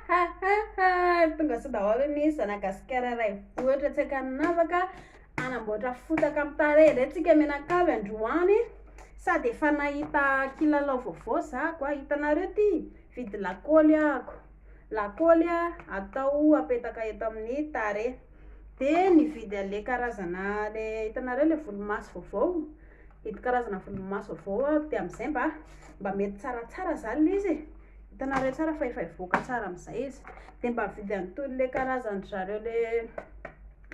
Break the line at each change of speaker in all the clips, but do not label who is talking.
tonga sao daholo ny zanagasikara ray vohatra tsy akanynavaka anamboatra fotaka amin'ny tarehy reyntsika menakavy androany sady efa nahita kilalao vaovao zako hitanareo ty vidy lakôly ako lakôly atao apetaka eto amin'ny tarehy de nividy ale karazana le hitanareo le volomaso vaovao ito karazana volomaso vaovao de am'izay mba mety tsaratsara zany izy hitanareo tsara fa efa ivoaka tsara am'izay izy de mba vidy antony le karazany zareo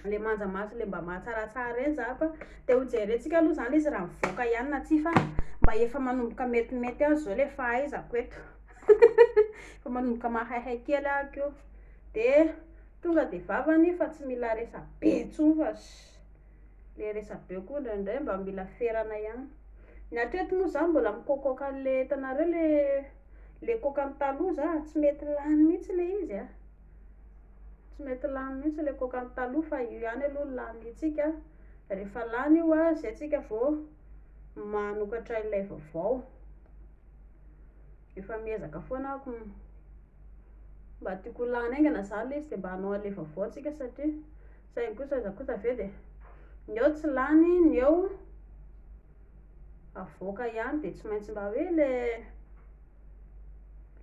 le manja maso le mba mahatsaratsara reny zako de hojerentsika aloha zany izy raha mivoaka ihany na tsy fa mba efa manomboka metimety azy zao le fahaizako eto fa manomboka mahaihay kely ako de tonga de vavany fa tsy mila resabe tsony fa le resabe koa ndraindray mba mila ferana ihany ny atreto moa zany mbola mikôkôka le hitanareo le kôkany taloha za tsy mety lany mihitsy le izy tsy mety lany mihitsy le kôkany taloha fa io ihany aloha lany itsika rehefa lany io zay tsika vao manokatra ilay vaovao efa miezaka foana ako mba tiako lany aingana zany izy de mba hanao ale vaovao tsika satria saingy kosa ve de ny eo tsy lany ny eo avoaka ihany de tsy maintsy mba hoe le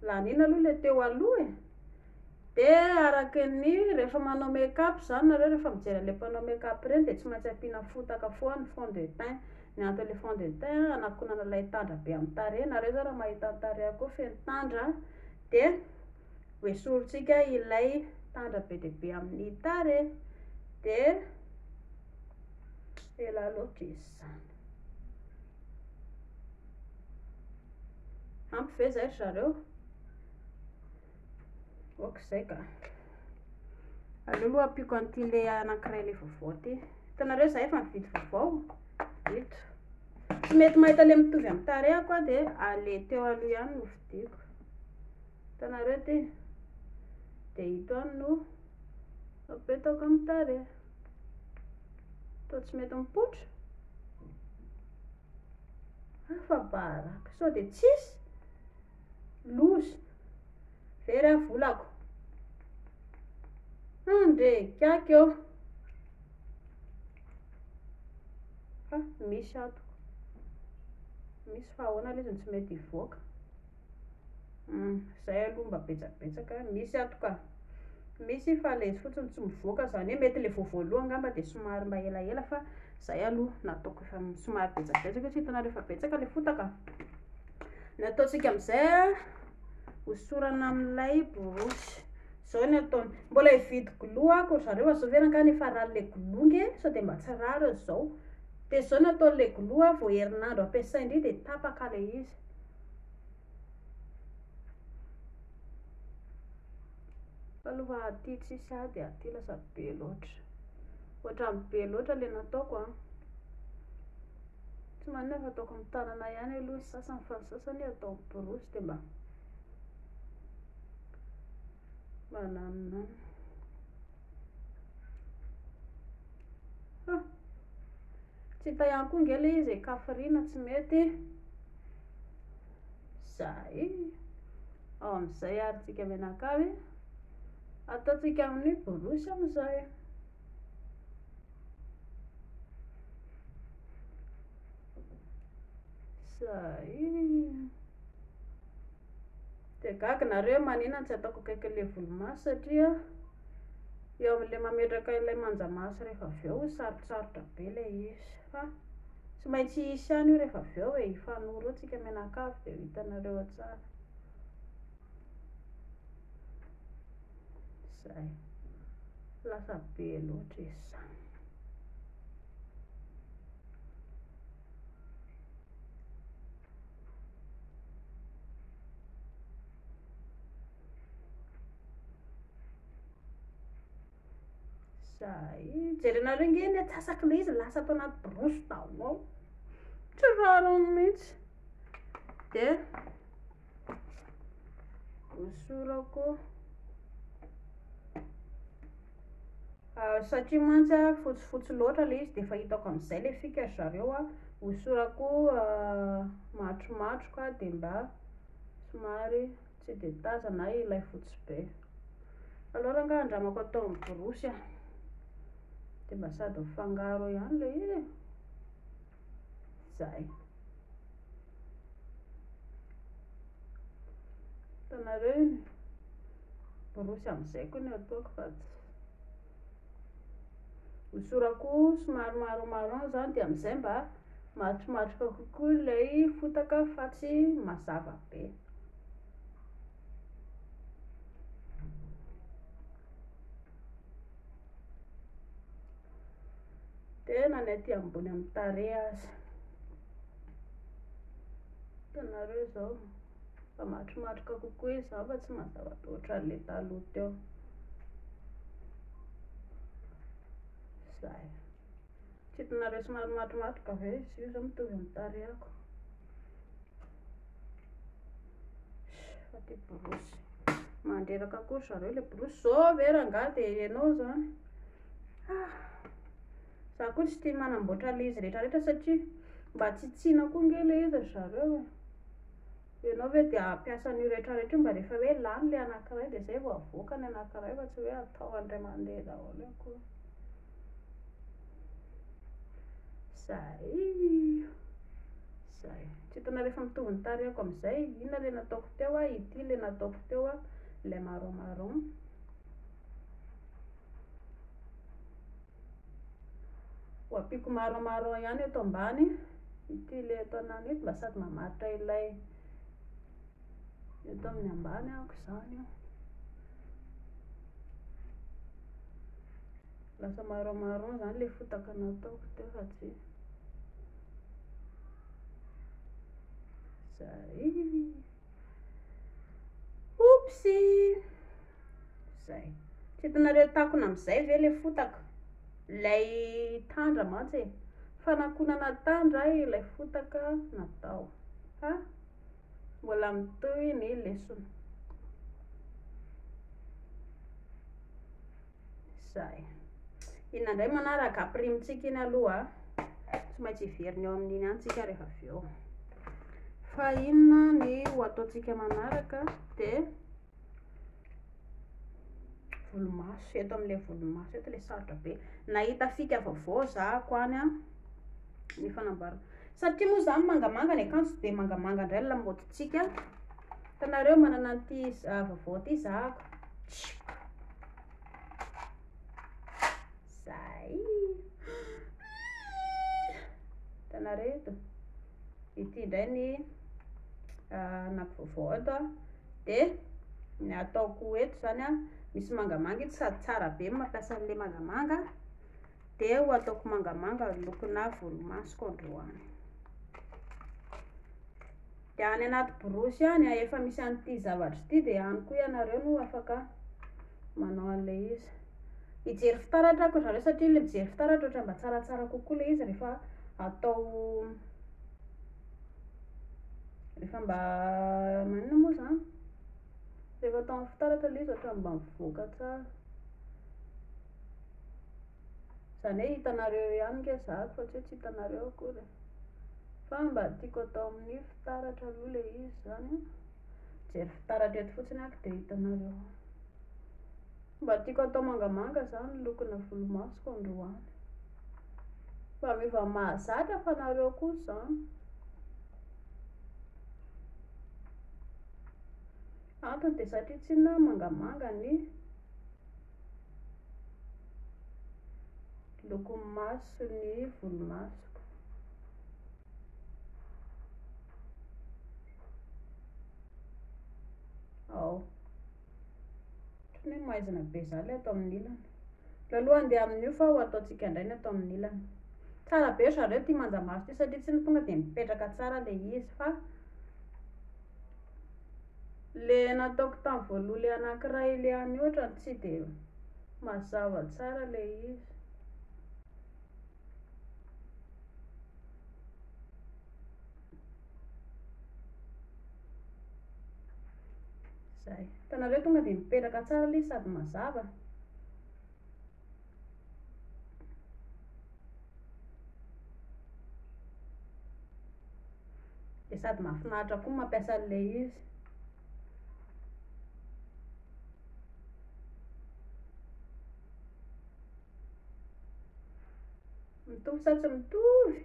lany iny aloha le teo aloha de araky ny rehefa manao make-up zany nareo rehefa mijery le mpanao make-up reny de tsy maintsy ampiana fotaka foana fond de teint ny antony le fond de teint anakonana lay tandra be amin'ny tarehy nareo zao raha mahita ny tarehy feno tandra de hoesorintsika ilay tandra be de be amin'ny tarehy de ela loatra izy zany ampy ve zay zareo okizay ka aleoloha ampiko an'ity le anankiray le vaovao ty hitanareo za efa mividy vaovao ito tsy mety mahita le mitovy amin'ny tarehy ako de ale teo aloha ihany no vidiko hitanareo ty de ito any no apetako amin'ny tarehy to tsy mety mipotra fa baraka sao de tsisy lozy very volako ndrekako eo misy atoko misy fa ahoana le izy tsy mety hivoaka zay aloha mba betsabetsaka misy atoka misy fa le izy fotsiny tsy mivoaka zany hoe mety le voavoaloha angamba de somary mba elaela fa zay aloha nataoko efa somary betsabetsaka satria hitanareo efa betsaka le fotaka ny ataontsika am'izay hosorana amin'ilay borosy zao ny ataony mbola hividy goloa ako zareo azovena ka nefa rary le golongy sao de mba tsy rary zao de zao ny ataon'le goloa vao herinandro ampiasaindry de tapaka le izy aloha aty tsisy de aty lasa be loatra ohatrany be loatra le nataoko tsy manina fa ataoko amin'ny tanana ihany aloha sasany fa ny sasany atao amin'ny borosy de mba nanona tsy hita ihany koa nge le izy ekafirina tsy mety zay ao am'izay ary tsika menakavy ataotsika amin'ny borosy am'izay zay de gaga nareo manina tsy ataoko akaiky le volomaso satria eo amin'le mametraka ilay manja maso rehefa avy eo sarotsarotra be le izy fa tsy maintsy isy ihany io rehefa avy eo hifanoro atsika menakavy de hitanareo tsara zay lasa be loatra izy zany zay jerenareo nge ny atsasaky le izy lasa atao anaty borosy tao tsy rariny mihitsy de hosorako satria mantsy fotsifotsy loatra le izy de efa hitako am'izay le fika zareo hosorako matromatroka de mba somary tsy de tazana ilay fotsy be aleo raha nga andramako atao amin'ny borosy a dia mba sady mifangaro ihany le izy zay. Hitanareo iny borosy amin'izay koa ny ataoko fa hosorako somary marron zany dia amin'izay mba matromatroka kokoa ilay fotaka fa tsy mazava be. Dia nany aty ambony amin'ny tarehy azy. Hitanareo izao fa matromatroka kokoa izy fa tsy mazava loatra le taloha teo. Zay. Tsy hitanareo somary matromatroka ve izy io zao mitovy amin'ny tarehako. Fa ty borosy mandreraka koa zareo le borosy zao ve rangahy dia ianao zany. Za koa tsy tia manamboatra le izy rehetrarehetra satria mba tsitsiana koa nge le izy zareo. Ianao ve dia ampiasa an'io rehetrarehetra mba rehefa hoe lany le anankiray dia zay vao avoaka ny anankiray fa tsy hoe atao andray mandeha daholo akory. Zay. Tsy hitanareo fa mitovy ny tarehako amin'izay. Inona le nataoko teo a, ity le nataoko teo a, ilay marron. Ho ampiko marron ihany eto ambany. Ity le eto anany eto mba sady mamaritra ilay eto amin'ny ambany ako izany. Lasa marron zany le fotaka nataoko teo fa tsy. Zay. Oupsi. Zay. Tsy hitanareo takona amin'izay ve le fotaka ilay tandra mantsy e. Fanakonana tandra ilay fotaka natao fa mbola mitohy ny lesona. Zay. Inona indray manaraka ampirimintsika iny aloha tsy maintsy hiverina eo amin'iny ihany tsika rehefa avy eo. Fa inona ny ho ataontsika manaraka dia volomaso. Eto amin'ilay volomaso eto ilay sarotra be. Nahita fika vaovao zahako any a ny fanamboarana. Satria moa zany mangamanga ny akanjo dia mangamanga indray ny lamaodintsika. Hitanareo manana an'ity vaovao ty zahako. Zay. Hitanareo eto. Ity indray ny nampivaovao eto a. Dia ny ataoko eto zany a misy mangamanga eto sady tsara be mampiasa an'ilay mangamanga. Dia ho ataoko mangamanga lokona volomasoko androany. Dia any anaty borosy any efa misy an'ity zavatra ity dia any koa ianareo no afaka manao an'ilay izy. Hijery fitaratra ako zareo satria ilay mijery fitaratra ohatran'ny mba tsaratsara kokoa ilay izy rehefa atao rehefa mba manina moa zany rehefa atao amin'ny fitaratra ilay izy ohatran'ny mba mivoaka tsara. Zany hoe hitanareo ihany nge zahako fa tsy hitanareo akory. Fa mba tiako atao amin'ny fitaratra aloha ilay izy zany. Mijery fitaratra eto fotsiny ako dia hitanareo. Mba tiako atao mangamanga zany lokona volomasoko androany. Fa miova mahazatra fa nareo koa zany. Antony dia satria tsy na mangamanga ny loko maso ny volomasoko. Ao. Ohatran'ny hoe mahaizana be zany ilay atao amin'ny ilany. Aloha andeha amin'io fa ho ataontsika indray ny atao amin'ny ilany. Tsara be zareo tia manjamaso ity satria tsy tonga dia mipetraka tsara ilay izy fa le nataoko tamin'ny voalohany le anankiray le any ohatrany tsy dia mazava tsara ilay izy. Zay. Hitanareo tonga dia mipetraka tsara ilay izy sady mazava. Dia sady mahafinaritra koa mampiasa an'ilay izy. Mitovy sa tsy mitovy?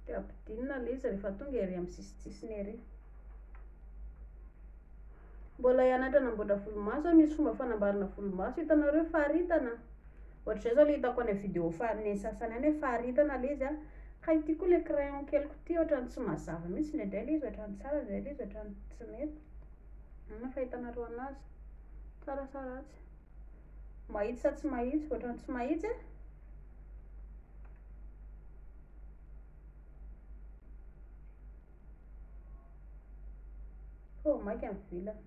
De ampidinina le izy rehefa tonga ery amin'ny sisitsisiny ery. Mbola hianatra hanamboatra volomaso, misy fomba fanamboarana volomaso hitanareo faritana. Ohatr'izay zao le hitako any vidéo farany sasany any hoe faritana le izy a. Ka ity koa le crayon keliko ty ohatrany tsy mazava mihitsy ndraindray le izy ohatrany tsara ndraindray le izy ohatrany tsy mety. Ana fa hitanareo anazy. Tsara sa ratsy? Mahitsy sa tsy mahitsy? Ohatrany tsy mahitsy? Oh, maika amin'ny vilany.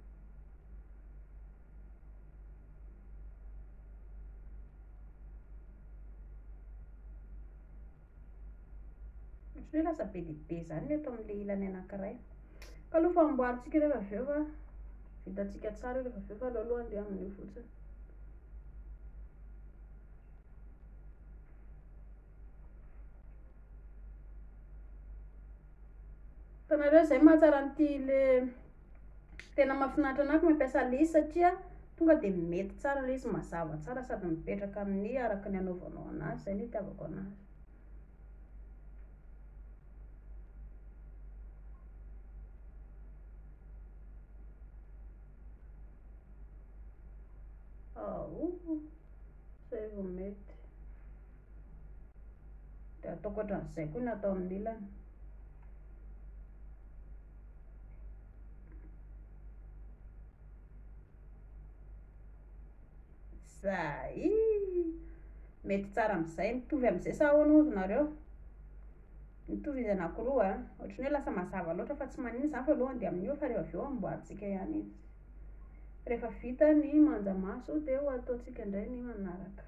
Ohatrany lasa be dia be zany eto amin'le ilany anankiray. Ka aloha fa amboarintsika rehefa avy eo fa vitantsika tsara rehefa avy eo fa aloha andeha amin'io fotsiny. Hitanareo zay mahatsara an'ity le tena mahafinaritra anahy mampiasa le izy satria tonga de mety tsara le izy mazava tsara sady mipetraka amin'ny araka ny anaovanao anazy. Zay ny itiavako anazy. Zay vao mety. De ataoko ohatran'izay koa ny atao amin'ny ilany. Zay mety tsara amin'izay, mitovy amin'izay sa ahoana ozy nareo? Mitovy izy anankiroa a. Ohatrany hoe lasa mazava loatra fa tsy manino zany fa aloha andeha amin'io fa rehefa avy eo amboarintsika ihany izy. Rehefa vita ny manjamaso de ho ataontsika indray ny manaraka.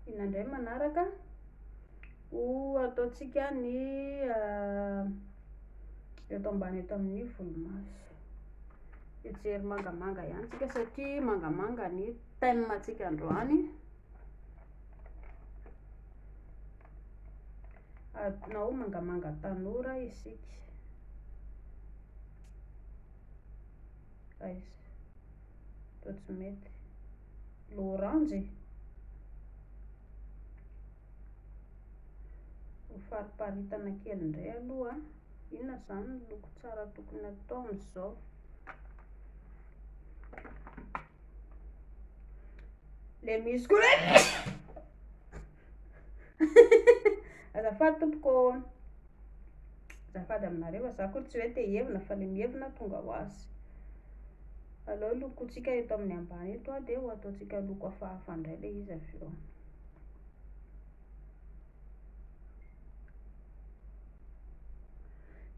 Inona indray manaraka? Ho ataontsika ny eto ambany eto amin'ny volomaso. Hijery mangamanga ihany tsika satria mangamanga ny thème antsika androany. Nao mangamanga tanora isika. Aiza? Toa tsy mety. L'orange. Ho fariparitana kely indray aloha. Inona zany ny loko tsara tokony atao amin'izao? Le misy koa azafady tompoko. Azafady aminareo fa za koa tsy hoe te hihevina fa le mihevina tonga ho azy. Aleo lokontsika eto amin'ny ambany eto a de ho ataontsika loko hafahafa indray le izy avy eo.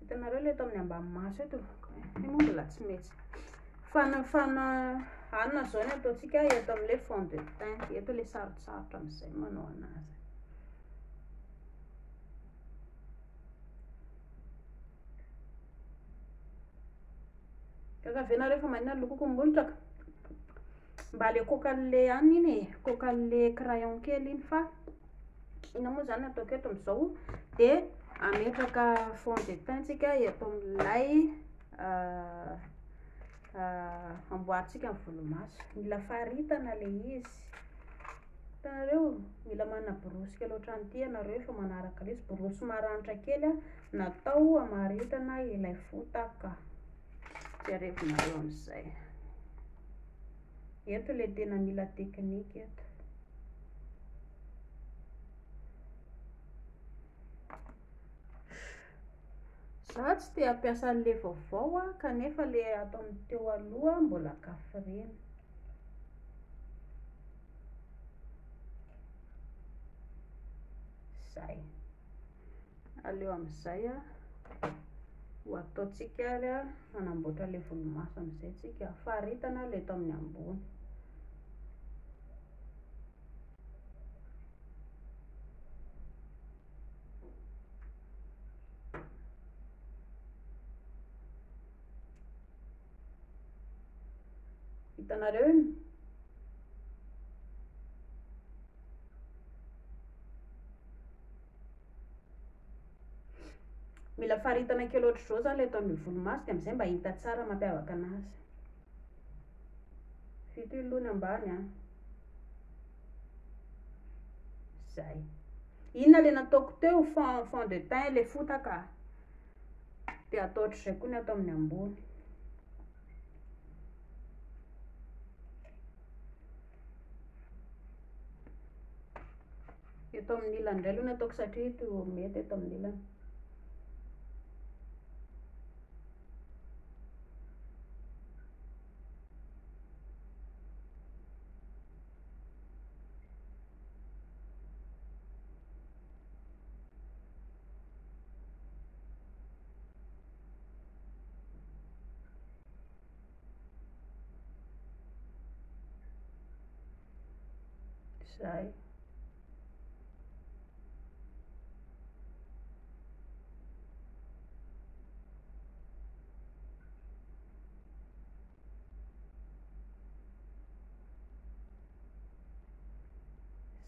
Hitanareo le eto amin'ny ambany maso eto. Io moa mbola tsy mety. Anona zao ny ataontsika eto amin'le fond de teint. Eto le sarotsarotra amin'izay manao anazy. Kakavena rehefa manina loko kombolitra. Mba le cocan'le any iny e, cocan'le crayon kely iny fa ina moa zany ataoko eto amin'izao de ametraka fond de teint tsika eto amin'ilay amboarintsika ny volomaso. Mila faritana le izy. Hitanareo mila manana borosy kely ohatran'ity ianareo efa manaraka le izy, borosy maranitra kely a natao hamaritana ilay fotaka. Jerevinareo amin'izay. Eto le tena mila teknika eto. Za tsy te hampiasa an'le vaovao a, kanefa le atao teo aloha mbola kafirina. Zay. Aleo amin'izay a ho ataontsika hanamboatra le volomaso amin'izay tsika. Faritana le eto amin'ny ambony. Hitanareo iny? mila faritana kely ohatr'izao zany le atao amin'ny volomaso de am'izay mba hita tsara mampiavaka anazy. Vita ilony ambany a. Zay. Inona le nataoko teo fond de teint le fotaka de atao ohatr'izay koa ny atao amin'ny ambony. Eto amin'ny ilany indray aloha nataoko satria ito mety eto amin'ny ilany. Zay.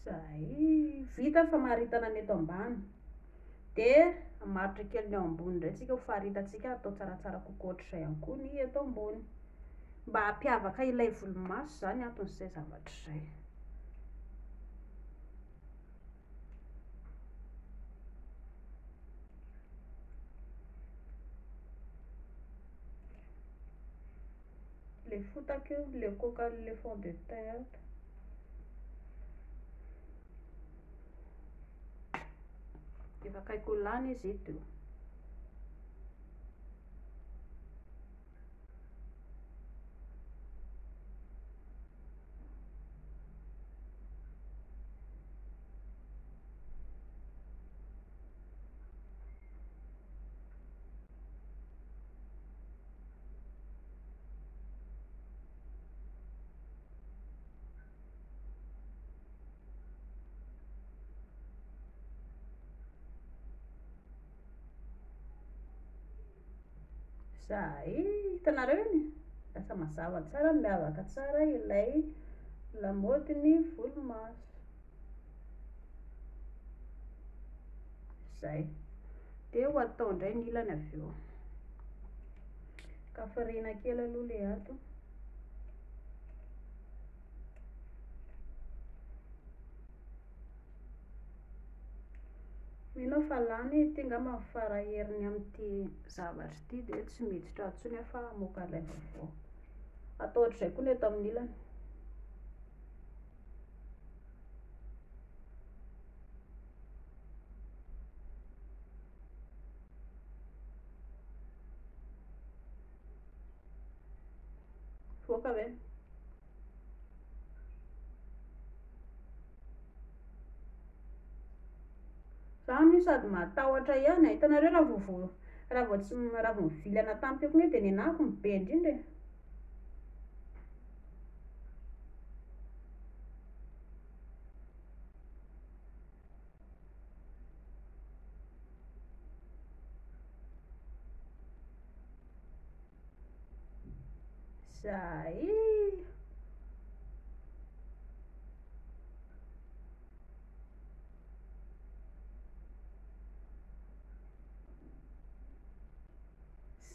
Zay. Vita fa maharitana ny eto ambany. De amaritra kely ny ao ambony indray tsika ho faharitantsika atao tsaratsara kokoa ohatr'izay ihany koa ny eto ambony. Mba hampiavaka ilay volomaso zany anton'izay zavatra izay. Le fotaka io, le coca, le fond de teint. Efa akaiky ho lany izy eto. Zay, hitanareo iny? Lasa mazava tsara, miavaka tsara ilay lamaodiny volomaso. Zay. De ho atao indray ny ilany avy eo. Kafirina kely aloha le ato. Mino fa lany ity ngamba faraherin'ny amin'ity zavatra ity de tsy miditra atsony fa moka ilay vaovao. Atao ohatr'izay koa ny eto amin'ny ilany. Voaka ve? Zany sady matahotra ihany, hitanareo raha vao mivily anatampiko iny de nenahako mibe indrindra e. Zay.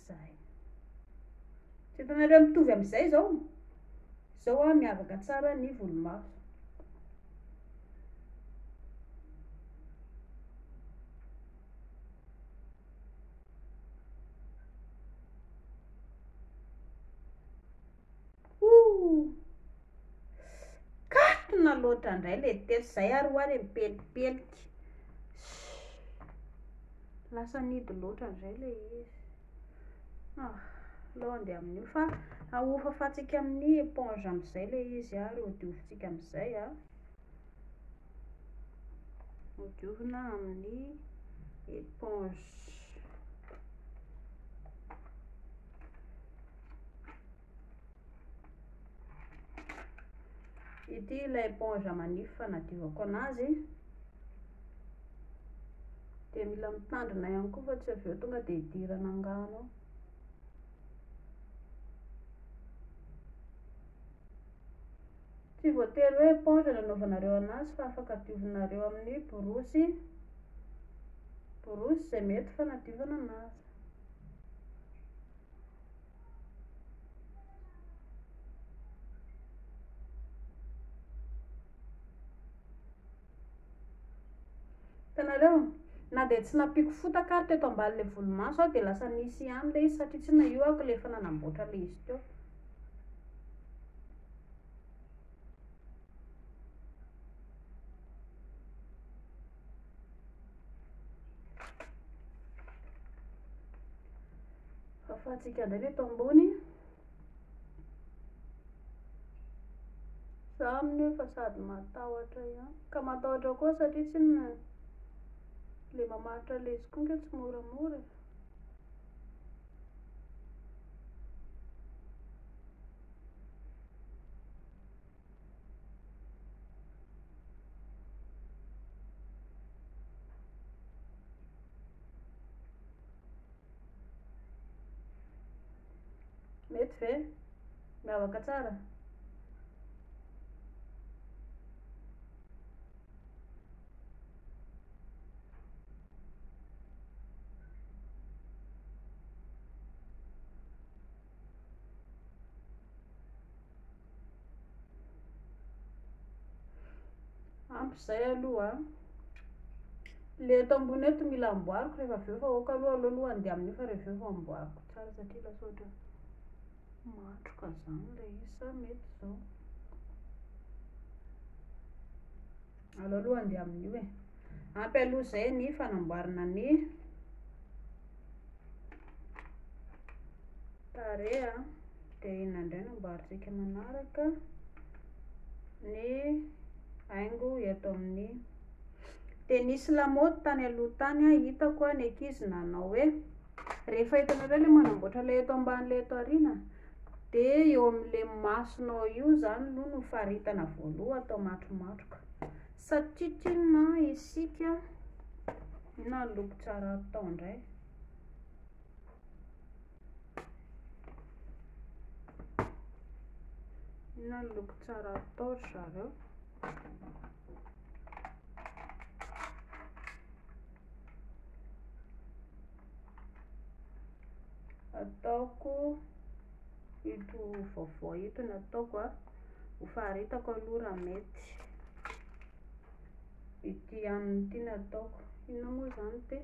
Zay. Tsy hitanareo mitovy amin'izay zao. Zao a miavaka tsara ny volomaso. Katona loatra indray le teto zay ary ho ary mipelipeliky. Lasa nidy loatra indray le izy. Aleo andeha amin'io fa ahofafatsika amin'ny éponge amin'izay le izy ary hodiovintsika amin'izay a. Hodiovina amin'ny éponge. Ity ilay éponge manify fa nadiovako anazy. De mila mitandrina ihany koa fa tsy avy eo tonga de hidirana angano. Tsy voatery hoe éponge nanaovanareo anazy fa afaka diovinareo amin'ny borosy borosy izay mety fanadiovana anazy. Hitanareo na dia tsy nampiko fotaka ary teto ambanin'ilay volomaso aho dia lasa nisy ihany ilay izy satria tsy naioako ilay efa nanamboatra ilay izy teo. Fafatsika indray eto ambony. Za amin'ny efa sady matahotra ihany ka matahotra koa satria tsy ilay mamaritra ilay izy koa tsy moramora. Mety ve? Miavaka tsara? Ampy izay aloha le eto ambony eto mila amboariko rehefa avy eo fa aoka aloha andeha amin'ny fa rehefa eo fa amboariko tsara satria lasa ohatra matroka zany ilay izy sa mety zao. Aloha andeha amin'io e. Ampy aloha izay ny fanamboarana ny tarehy a, dia inona indray no amboarintsika manaraka ny haingo eto amin'ny. Dia nisy lamaody tany aloha tany hitako ny ankizy nanao hoe rehefa hitanareo ilay manamboatra ilay eto ambany ilay eto aoriana dia eo amin'ilay masonao io zany aloha no faritana voalohany atao matromatroka satria tsinona isika na loko tsara atao indray. Na loko tsara atao ry zareo. Ataoko ito vaovao ito no ataoko ho faritako aloha raha mety. Ity amin'ity no ataoko. Inona moa zany ty?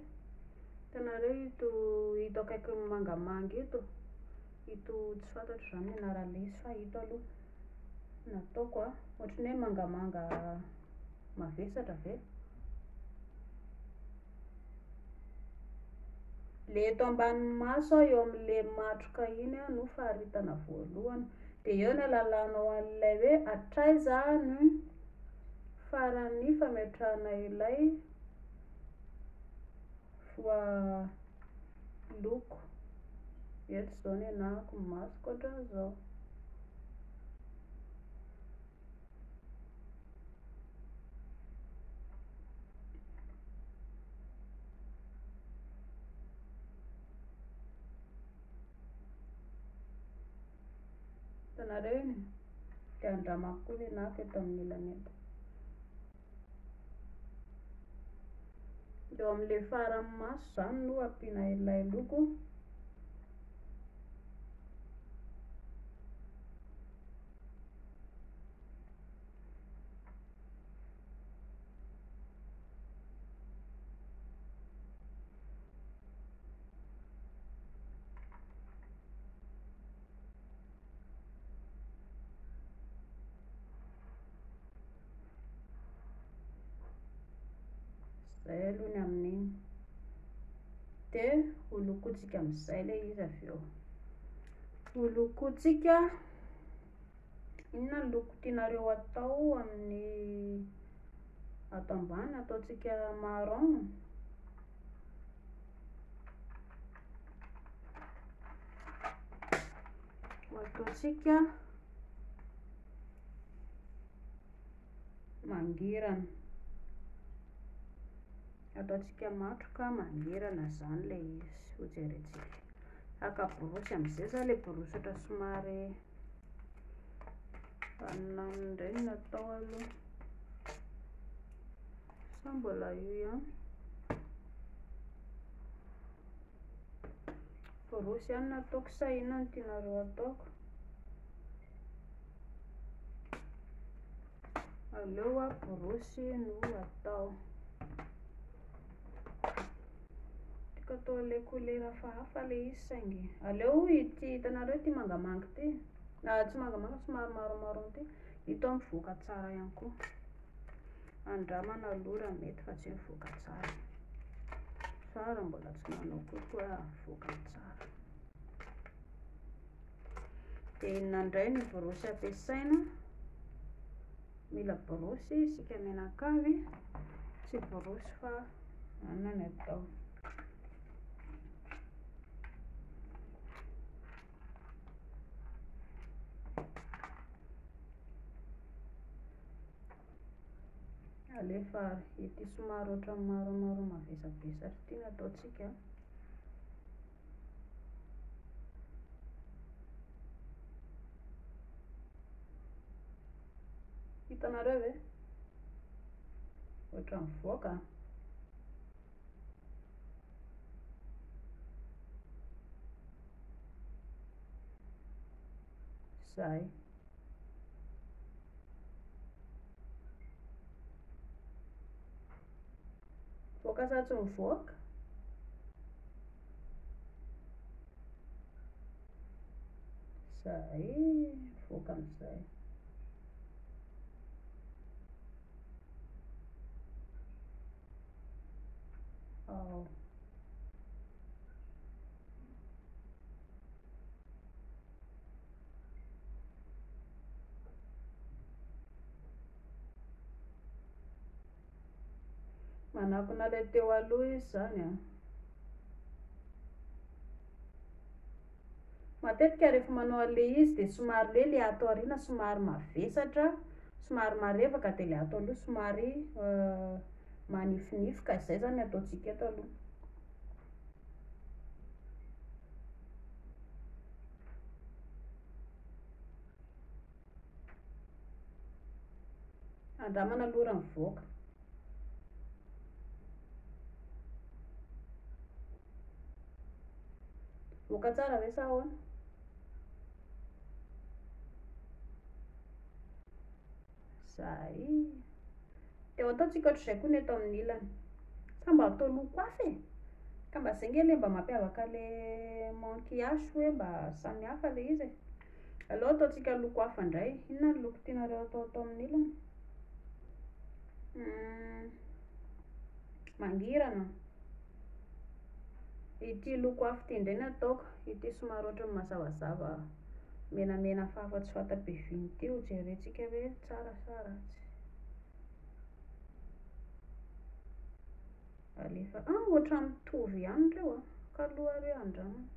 Hitanareo ito akaiky mangamanga ito tsy fantatro zany ny anaran'ilay izy fa ito aloha nataoko ohatran'ny hoe mangamanga mavesatra ve. Le eto ambanin'ny maso eo amin'ilay matroka iny no faritana voalohany dia eo no alalanao an'ilay hoe hatraiza ny farany fametrahana ilay loko. Eto zao ny anahako ny masoko ohatran'izao. Hitanareo iny dia andramako koa ny anahako eto amin'ny ilany eto. Eo amin'ilay farany maso zany no ampiana ilay loko. Zay aloha ny amin'iny dia holokotsika amin'izay ilay izy avy eo. Holokotsika inona ny loko tianareo atao amin'ny ato ambany? Ataontsika marron. Ataontsika mangirana. Ataontsika matroka mangirana zany ilay izy ho jerentsika. Aka borosy amin'izay za ilay borosy ohatra somary anonanona indray no natao aloha sa mbola io ihany. borosy ihany no ataoko sa inona no tianareo ataoko. Aleo a borosy no atao. Tiako atao le kolera hafahafa le izy saingy. Aleo ity hitanareo ty mangamanga ty. Tsy mangamanga, somary maromaro ty. Ito mivoaka tsara ihany koa. Andramana lora mety fa tsy mivoaka tsara. Tsara mbola tsy nanao kokoa mivoaka tsara. Dia inona indray ny borosy ampiasaina? Mila borosy isika menakavy, tsy borosy fa anona ny atao. Alefa ity somary ohatran'ny maromaro mavesabesatra ity no ataontsika. Hitanareo ve? Ohatran'ny mivoaka. Zay. Mivoaka sa tsy mivoaka? Zay, mivoaka amin'izay. Manakona le teo aloha izy zany a. Matetika rehefa manao an'le izy dia somary le ato aoriana somary mavesatra, somary marevaka, dia le ato aloha somary manifinifoka. Izay zany ataontsika eto aloha. Andramana lora mivoaka. Voaka tsara ve sa ahoana? Zay. Teo ataontsika ohatr'izay koa ny eto amin'ny ilany. Sa mba atao loko hafa e? Ka mba zay nge le mba mampiavaka le maquillage hoe mba samy hafa le izy e. Aleo ataontsika loko hafa indray. Inona ny loko tianareo atao amin'ny ilany? Mangirana. Ity loko hafa ity indray no ataoko. Ity somary ohatran'ny mazavazava menamena fafa tsy fanta-piviny ity ho jerentsika hoe tsara sa ratsy. Alefa ohatran'ny mitovy ihany reo a. Kaloha reo andramana.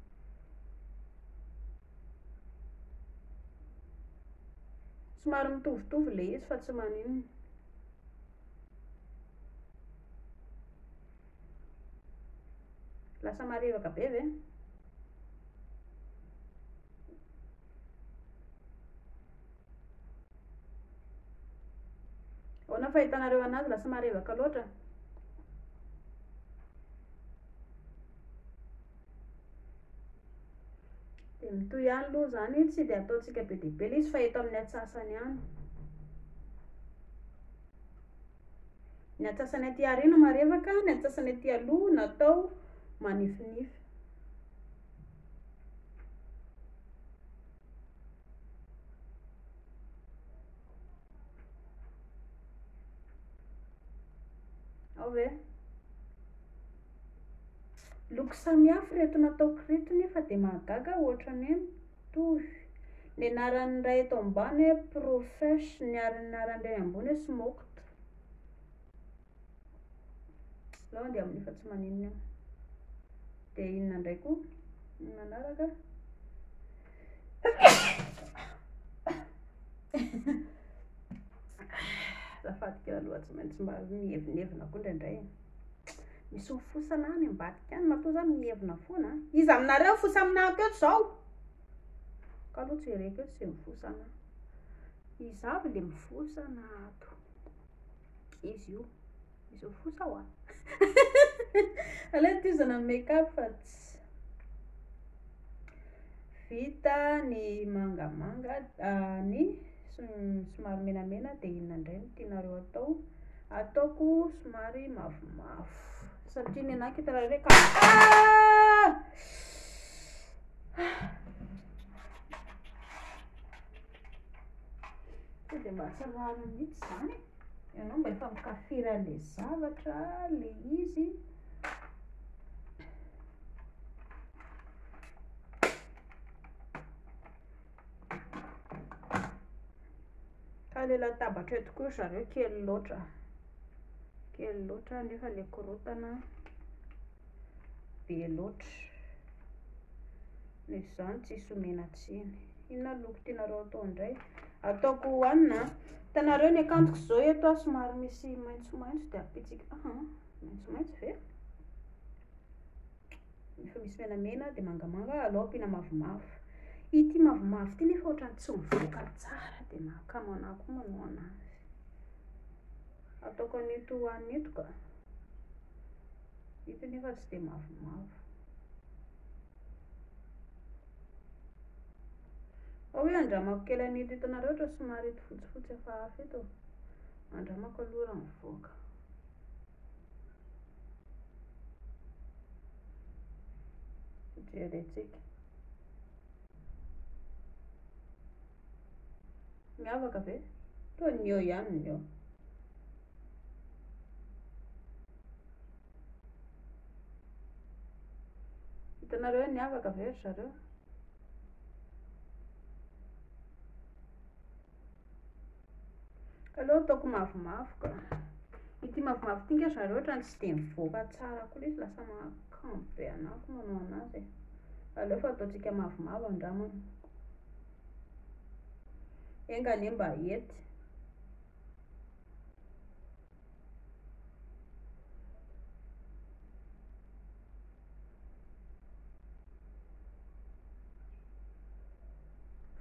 Somary mitovitovy le izy fa tsy maninona. Lasa marevaka be ve? Ahoana fahitanareo anazy, lasa marevaka loatra? Dia mitoy ihany aloha zany, tsy dia ataontsika be dia be le izy fa eto amin'ny atsasany ihany. Ny atsasany aty aoriana marevaka, ny atsasany aty aloha natao manifinify. Ao ve? Loko samihafa reto nataoko reto nefa dia mahagaga ohatrany hoe mitovy. Ny anaran'ny iray eto ambany hoe Profesh, ny anaran'ilay ambony hoe Smoked. Aleo andeha amin'ny efa tsy maninona eo. Dia inona indray koa ny manaraka? Zafadika aloha, tsy maintsy mba mihevinevina koa indraindray. Misy mifosana any ambadika any, matoa zany mihevina foana. Izy aminareo fosa aminah aketo zao. Ka aloha tsy hereko eto tsy mifosana. Izy avy le mifosana ato. Izy io mifosa ho a. Aleo tizana make up fa tsy. vita ny mangamanga ny somary menamena dia inona indray no tianareo atao. Ataoko somary mavomavo satria ny anaky hitanareo reka dia mba tsararo mihitsy zany ianao mba efa mikafira le zavatra le izy. Ka le latabatra eto koa zareo kely loatra nefa le korotana be loatra ny zany tsisy omena tsiny. Inona loko tianareo atao indray? Ataoko hoanina. Hitanareo ny akantoko zao eto somary misy maitsomaitso dia apitsika maitsomaitso ve efa misy menamena dia mangamanga alao ampiana mavomavo. Ity mavomavo ity nefa ohatrany tsy mivoaka tsara dia mahakamo anahy koa manao anazy. Ataoko an'ito hoan'ito ka ito nefa tsy dia mavomavo. Hoe andramako kely an'ito hitanareo ohatra somary ito fotsifotsy hafahafa ito andramako aloha raha mivoaka. Jerentsika miavaka ve? Toa ny eo ihany ny eo. Hitanareo hoe miavaka ve ry zareo? Aleo ataoko mavomavo ka. Ity mavomavo ity nge zareo ohatrany tsy dia mivoaka tsara koa izy lasa mahakamo be anahy koa manao anazy. Aleo fa ataontsika mavomavo andramana. Engane mba hety.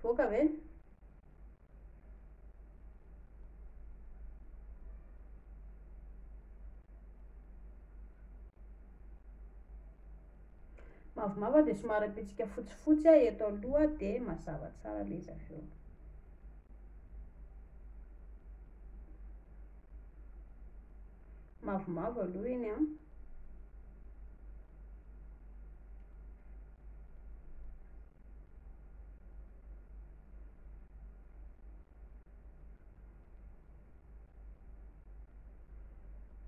Voaka ve? Mavomavo dia somary apitsika fotsifotsy eto aloha dia mazava tsara le izy avy eo. Mavomavo aloha iny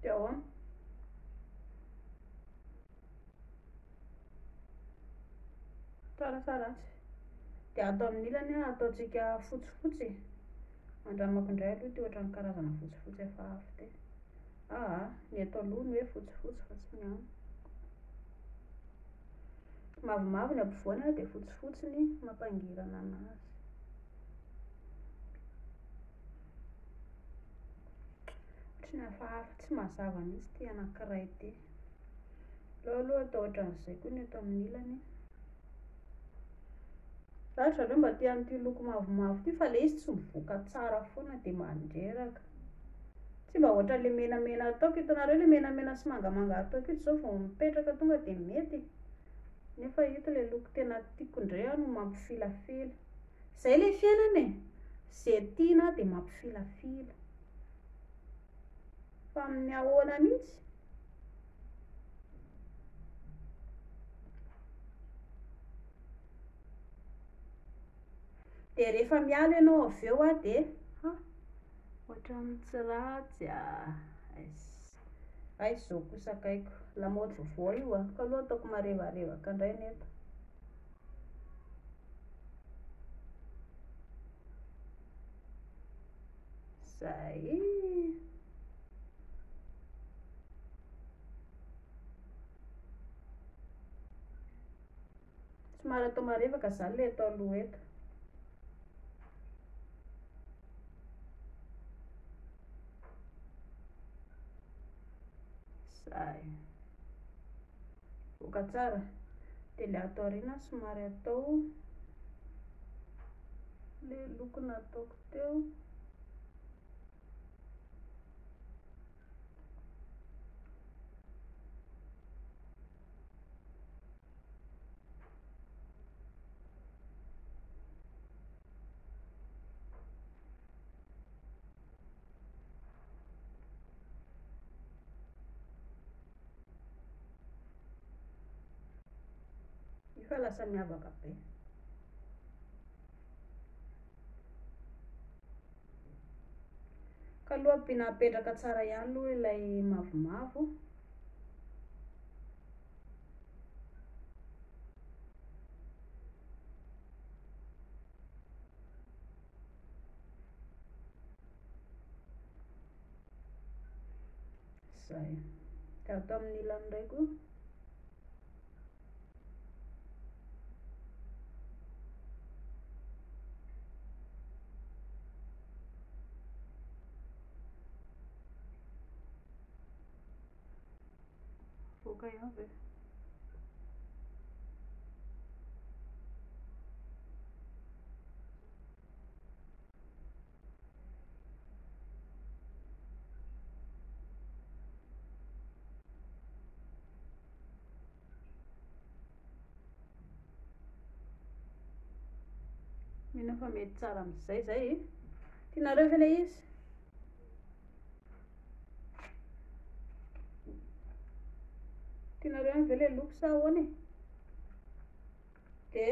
dia ahoana? Tsaratsara dia atao amin'ny ilany ataontsika fotsifotsy. Andramako indray aloha ty ohatrany karazana fotsifotsy hafahafa ty. Ny eto aloha ny hoe fotsifotsy fa tsy ny any. Mavomavo ny ampovoany dia fotsifotsy ny mampangirana anazy. Ohatrany hafahafa tsy mazava mihitsy ty anankiray ty. Aleo aloha atao ohatran'izay koa ny eto amin'ny ilany. Raha zareo mba tia an'ity loko mavomavo ty fa le izy tsy mivoaka tsara foana dia mandreraka. Tsy mba ohatra le menamena ataoko. Hitanareo le menamena sy mangamanga ataoko ito zao vao mipetraka tonga dia mety. Nefa ito le loko tena tiako indray no mampifilafila. Zay le fiainana e. Zay tiana dia mampifilafila. Fa amin'ny ahoana mihitsy. Dia rehefa miala ianao avy eo dia ohatrany tsy ratsy izao kosa akaiko lamaody vaovao io ka aloha ataoko marevaka indray neto. Zay somary atao marevaka zany le atao aloha eto. Zay voaka tsara dia le atao aoriana somary atao le loko nataoko teo. fa lasa miavaka be. Ka aloha ampina apetraka tsara ihany aloha ilay mavomavo. Zay. Ka atao amin'ny ilany indray koa. Voaka ihany ve? Mino fa mety tsara amin'izay zay. Tianareo ve ilay izy? Tianareo ihany ve ilay loko sa ahoana e? De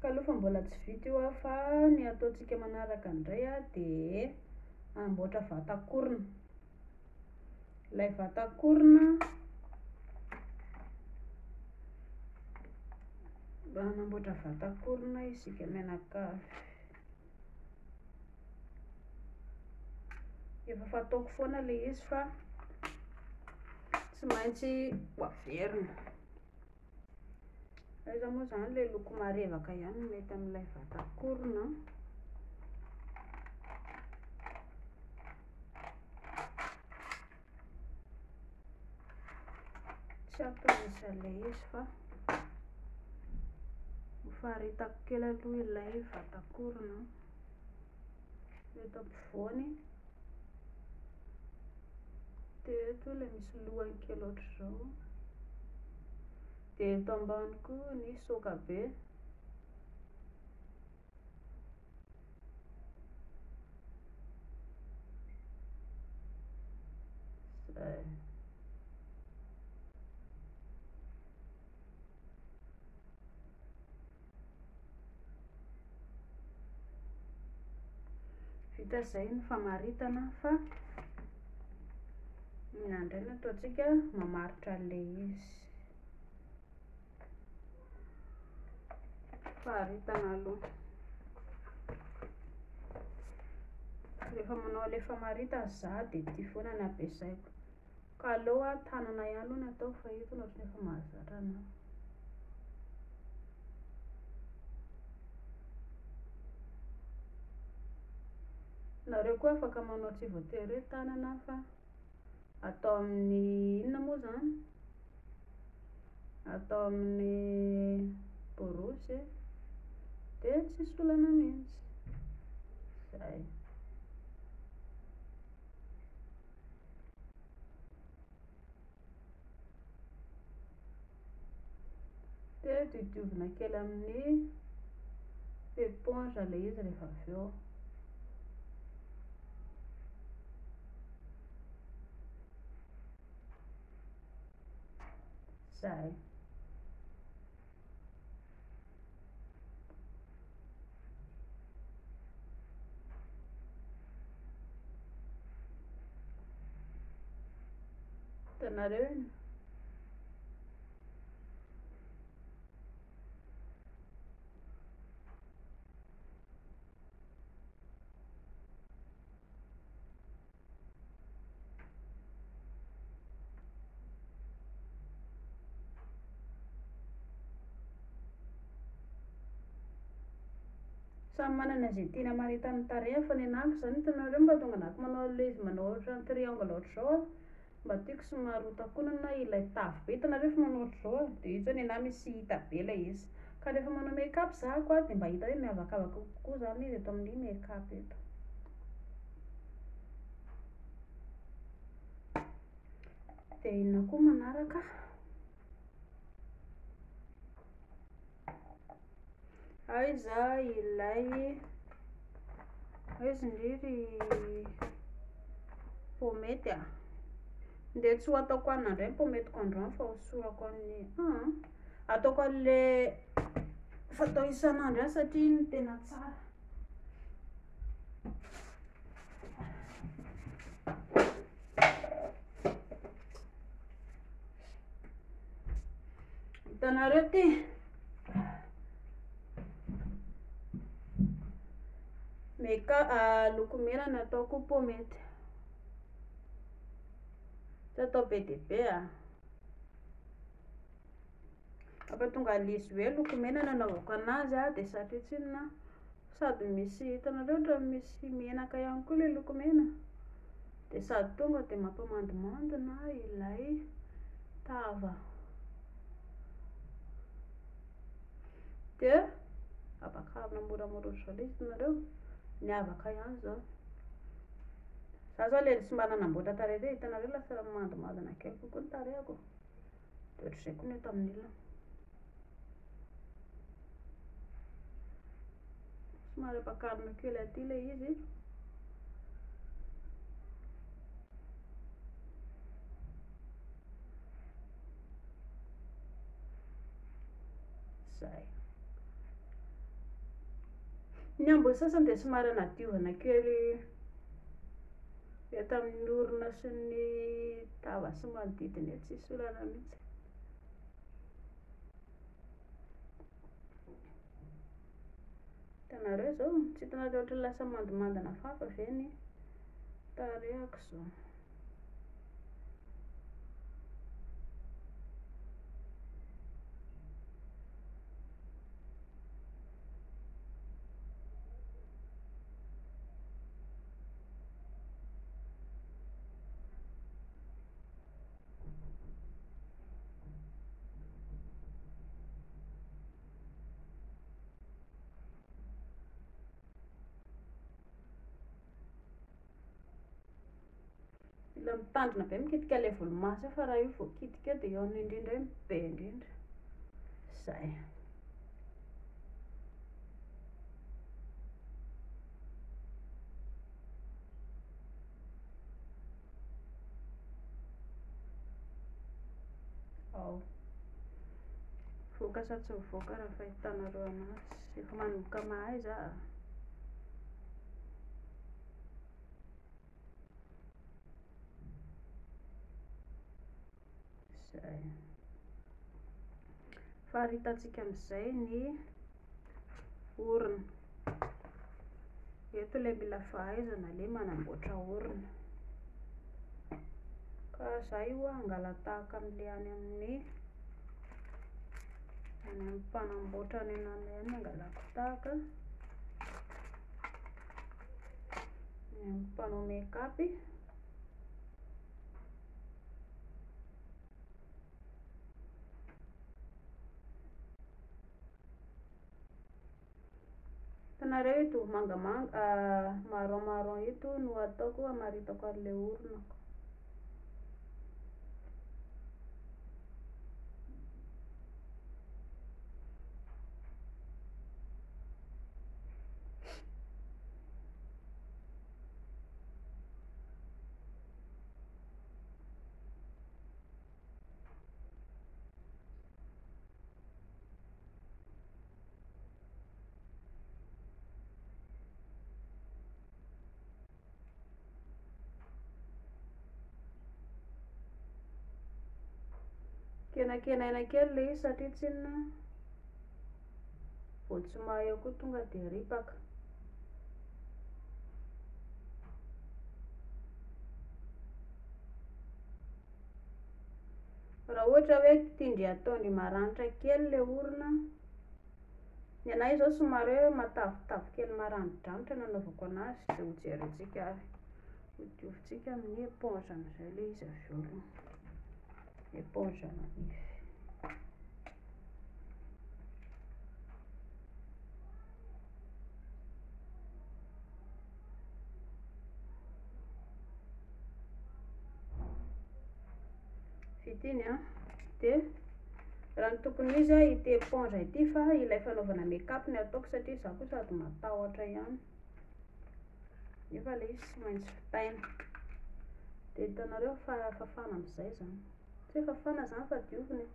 ka aloha fa mbola tsy vita io fa ny ataontsika manaraka indray de anamboatra vatankorona. Ilay vatankorona anamboatra vatankorona isika menakavy. Efa fataoko foana ilay izy fa tsy maintsy hoaverina. Iza moa zany ilay loko marevaka ihany mety amin'ilay vatankorona. Tsy ampirisy ilay izy fa hofaritako kely aloha ilay vatankorona. Eto ampovoany. De eto ilay misy lohany kely ohatr'izao. De eto ambany koa ny sokabe. Zay. Vita zay ny famaritana fa inandray no ataontsika mamaritra an'ilay izy. Faharitana aloha. Rehefa manao ilay famaritana za de ty foana no ampiasaiko. Ka aloha tanana ihany aloha no ataoko fa eto no efa mahazatra anahy. Nareo koa afaka manao tsy voatery hoe tanana fa atao amin'ny inona moa zany? Atao amin'ny borosy de tsisy olana mihitsy. Zay. De diovina kely amin'ny éponge ilay izy rehefa avy eo. Zay. Hitanareo iny? Samy manana izay tiana hamaritana ny tarehiny fa ny anako zany hitanareo mba tonga anako manao ilay izy manao ohatra ny triangle ohatr'izao mba tiako somary hotakonana ilay tavy be. Hitanareo fa manao ohatr'izao de io zany anahy misy hita be ilay izy. Ka rehefa manao make-up za koa de mba hita hoe miavakavaka kokoa zany izy eto amin'ny make-up eto. De inona koa manaraka? Aiza ilay aiza indray ry pomety nde tsy ho ataoko an'andray pometiko androany fa hosorako amin'ny ataoko an'le fatao isan'andro any satria ny tena tsara. Hitanareo ty lokomena no ataoko pomety, tsy atao be dia be apa tonga lisy hoe lokomena nanaovako anazy dia satritsinina sady misy, hitanareo ohatra misy menaka ihany koa le lokomena dia sady tonga dia mampamandimandina ilay tava. Dia avakarina moramora ohatran'izao le hitanareo, ny avaka ihany zao. Za zao le tsy mba nanamboatra tarehy teo, hitanareo lasa mandimandina kely kokoa ny tarehiko, dia ohatr'izay koa ny eto amin'ilona. Somary avakarina kely aty le izy. Zay. Ny ambony sasany dia somary anadiovana kely eto amin'ny orona sy ny tava sy manodidina eo, tsisy olana mihitsy. Hitanareo zao, tsy hitanareo ohatra lasa mandimandina fafa ve ny tarehako zao. Mila mitandrina be mikitika ilay volomaso fa raha io vao kitika eo dia eo amin'ny indrindra eo be indrindra. Zay. Voaka sa tsy mivoaka raha fahitanareo anazy, efa manomboka mahay za. Zay. Fa hitantsika amin'izay ny orona. Eto ilay mila fahaizana le manamboatra orona. Ka za io angalatahaka amin'le any amin'ny mpanamboatra any ananay any angalako tahaka, ny mpanao make-up. Hitanareo ito mangamanga marron marron ito no ataoko amaritako an'ilay oronako. Kenakenaina kely le izy satria tsinona vao tsy mahay eo koa tonga dia ripaka. Raha ohatra hoe tindry ataony maranitra kely le orona, ny anahy zao somary hoe matavitavy kely maranidranitra nanaovako anazy, dia hojerentsika hodiovintsika amin'ny éponge amin'izay le izy avy eo aloha, éponge manify. Vita iny dia raha ny tokony izy ity éponge ity fa ilay fanaovana make-up ny ataoko satria za koa sady matahotra ihany, nefa le izy tsy maintsy vitaina. dia hitanareo fa fafana amin'izay zany, tsy hoe fafana zany fa diovina.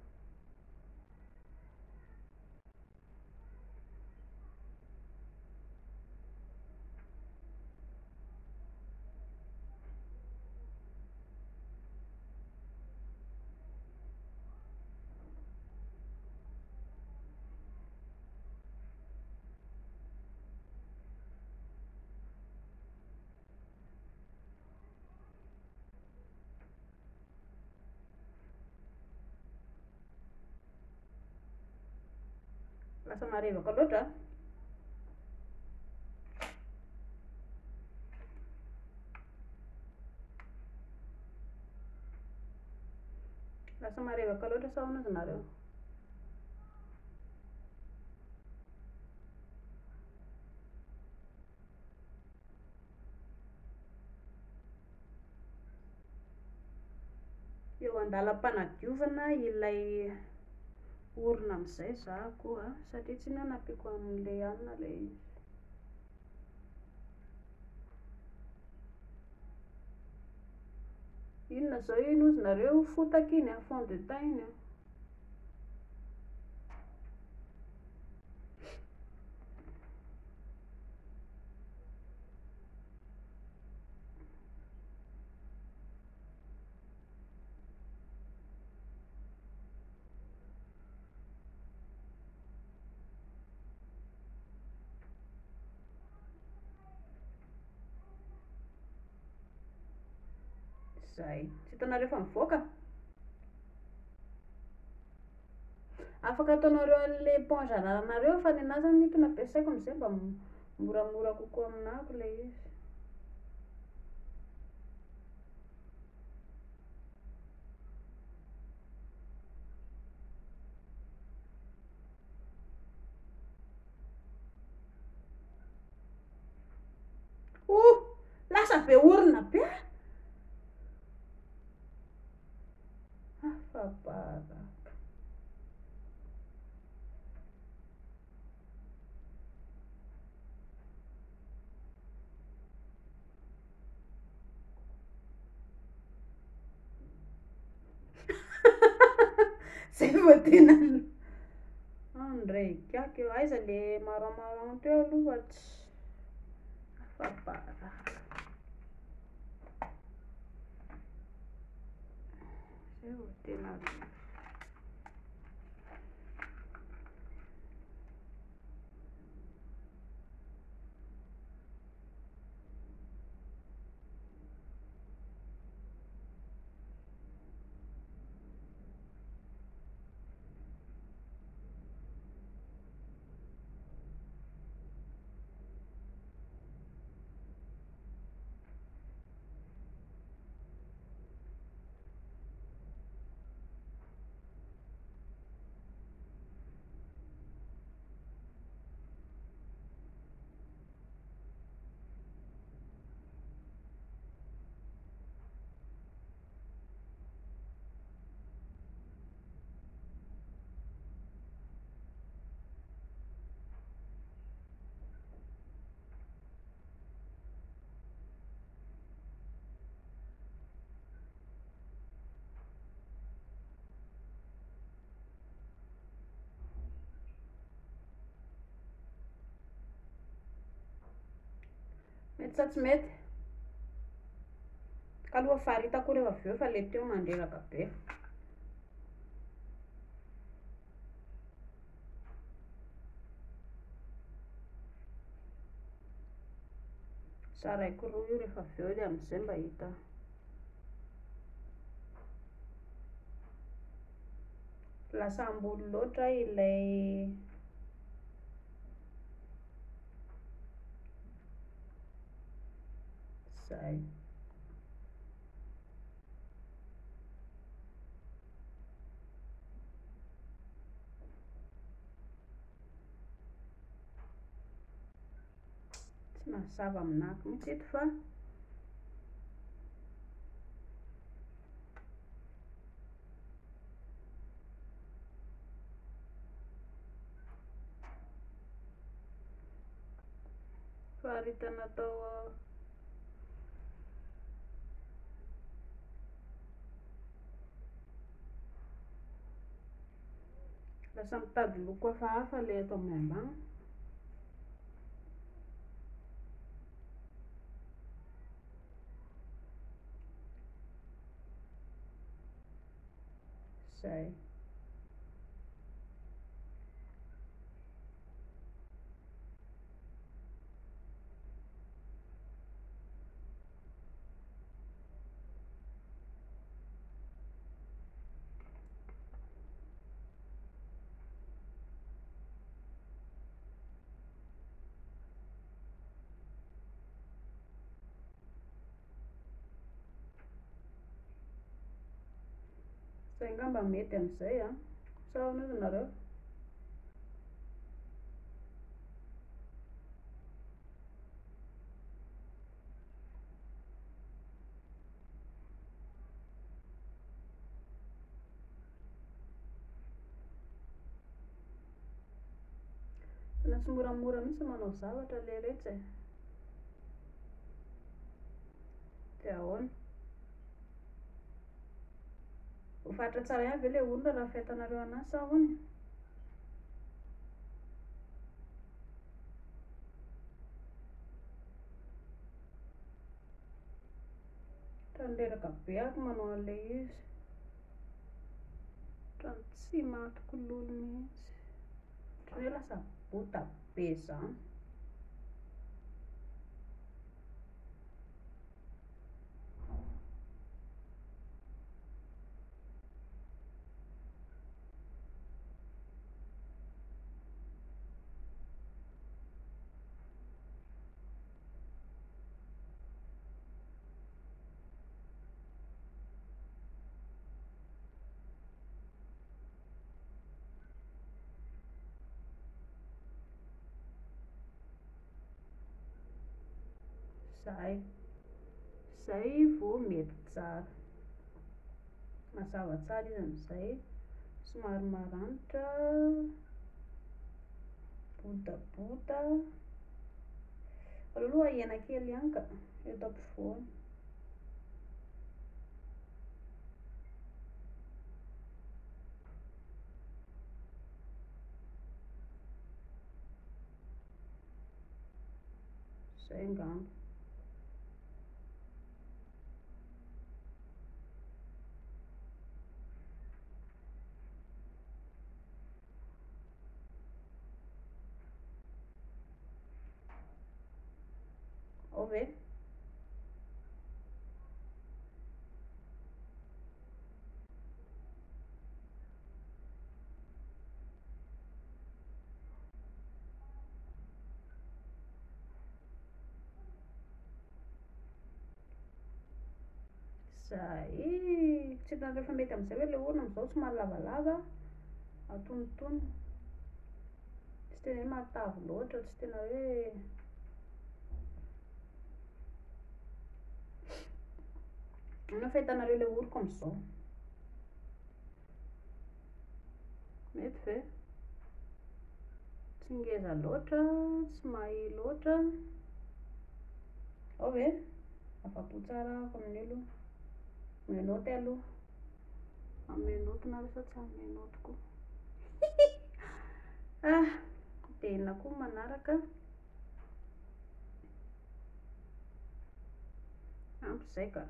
Lasa marevaka loatra a. Lasa marevaka loatra sa ahoana izy nareo? Eo andalam-panadiovana ilay orona amin'izay za koa satria tsy inona nampiako amin'ilay hanina ilay izy. Inona zao ino izy nareo? Fotaka iny a, fond de teint iny a. Zay, tsy hitanareo fa mivoaka? Afaka ataonareo an'ilay éponge anareo fa ny anahy zany nitony ampiasaiko amin'izay mba moramora kokoa aminahako ilay izy. Lasa be orina be a. Afabaraka. Zay vao tena andray kiaka eo. Aiza le marron teo aloha tsy afabaraka. Zay vao tena mety sa tsy mety? Ka aloha faritako rehefa avy eo fa le teo mandreraka be. Saraiko roa io rehefa avy eo dia amin'izay mba hita. Lasa ambony loatra ilay zay. Tsy mazava aminahako mihitsy eto fa faharitana tao lasa mitady loko hafahafa le eto amin'ny ambany. Zay. Zay ngamba mety amin'izay a. Sa ahoana ozy nareo? Tena tsy moramora mihitsy manao zavatra le rehetra e. Dia ahoana? Ho fatra tsara ihany ve le olona raha fentanareo anazy sa ahoana? Tanderaka be ako manao an'ilay izy. Trano tsy matoko lolo mihitsy. Trano hoe lasa bota be zany. Zay vao mety tsara. Mazava tsara izy amin'izay. Somary maranitra, botabota. Aloha hena kely ihany ka eto ampovoany. Zay ngamba. Ove? Zay. Tsy hitanareo fa mety amin'izay hoe le olona amin'izao somary lavalava, atonotony. Tsy tena hoe matavy loatra, tsy tena hoe ana fa hitanareo le oriko amin'izao. Mety ve? Tsy ngeza loatra, tsy mahia loatra. Ao ve? Afa-po tsara ako amin'ny ilo. Menoty aloha. Amenoty nareo sa tsy amenoty koa. Dia inona koa manaraka? Ampy izay ka.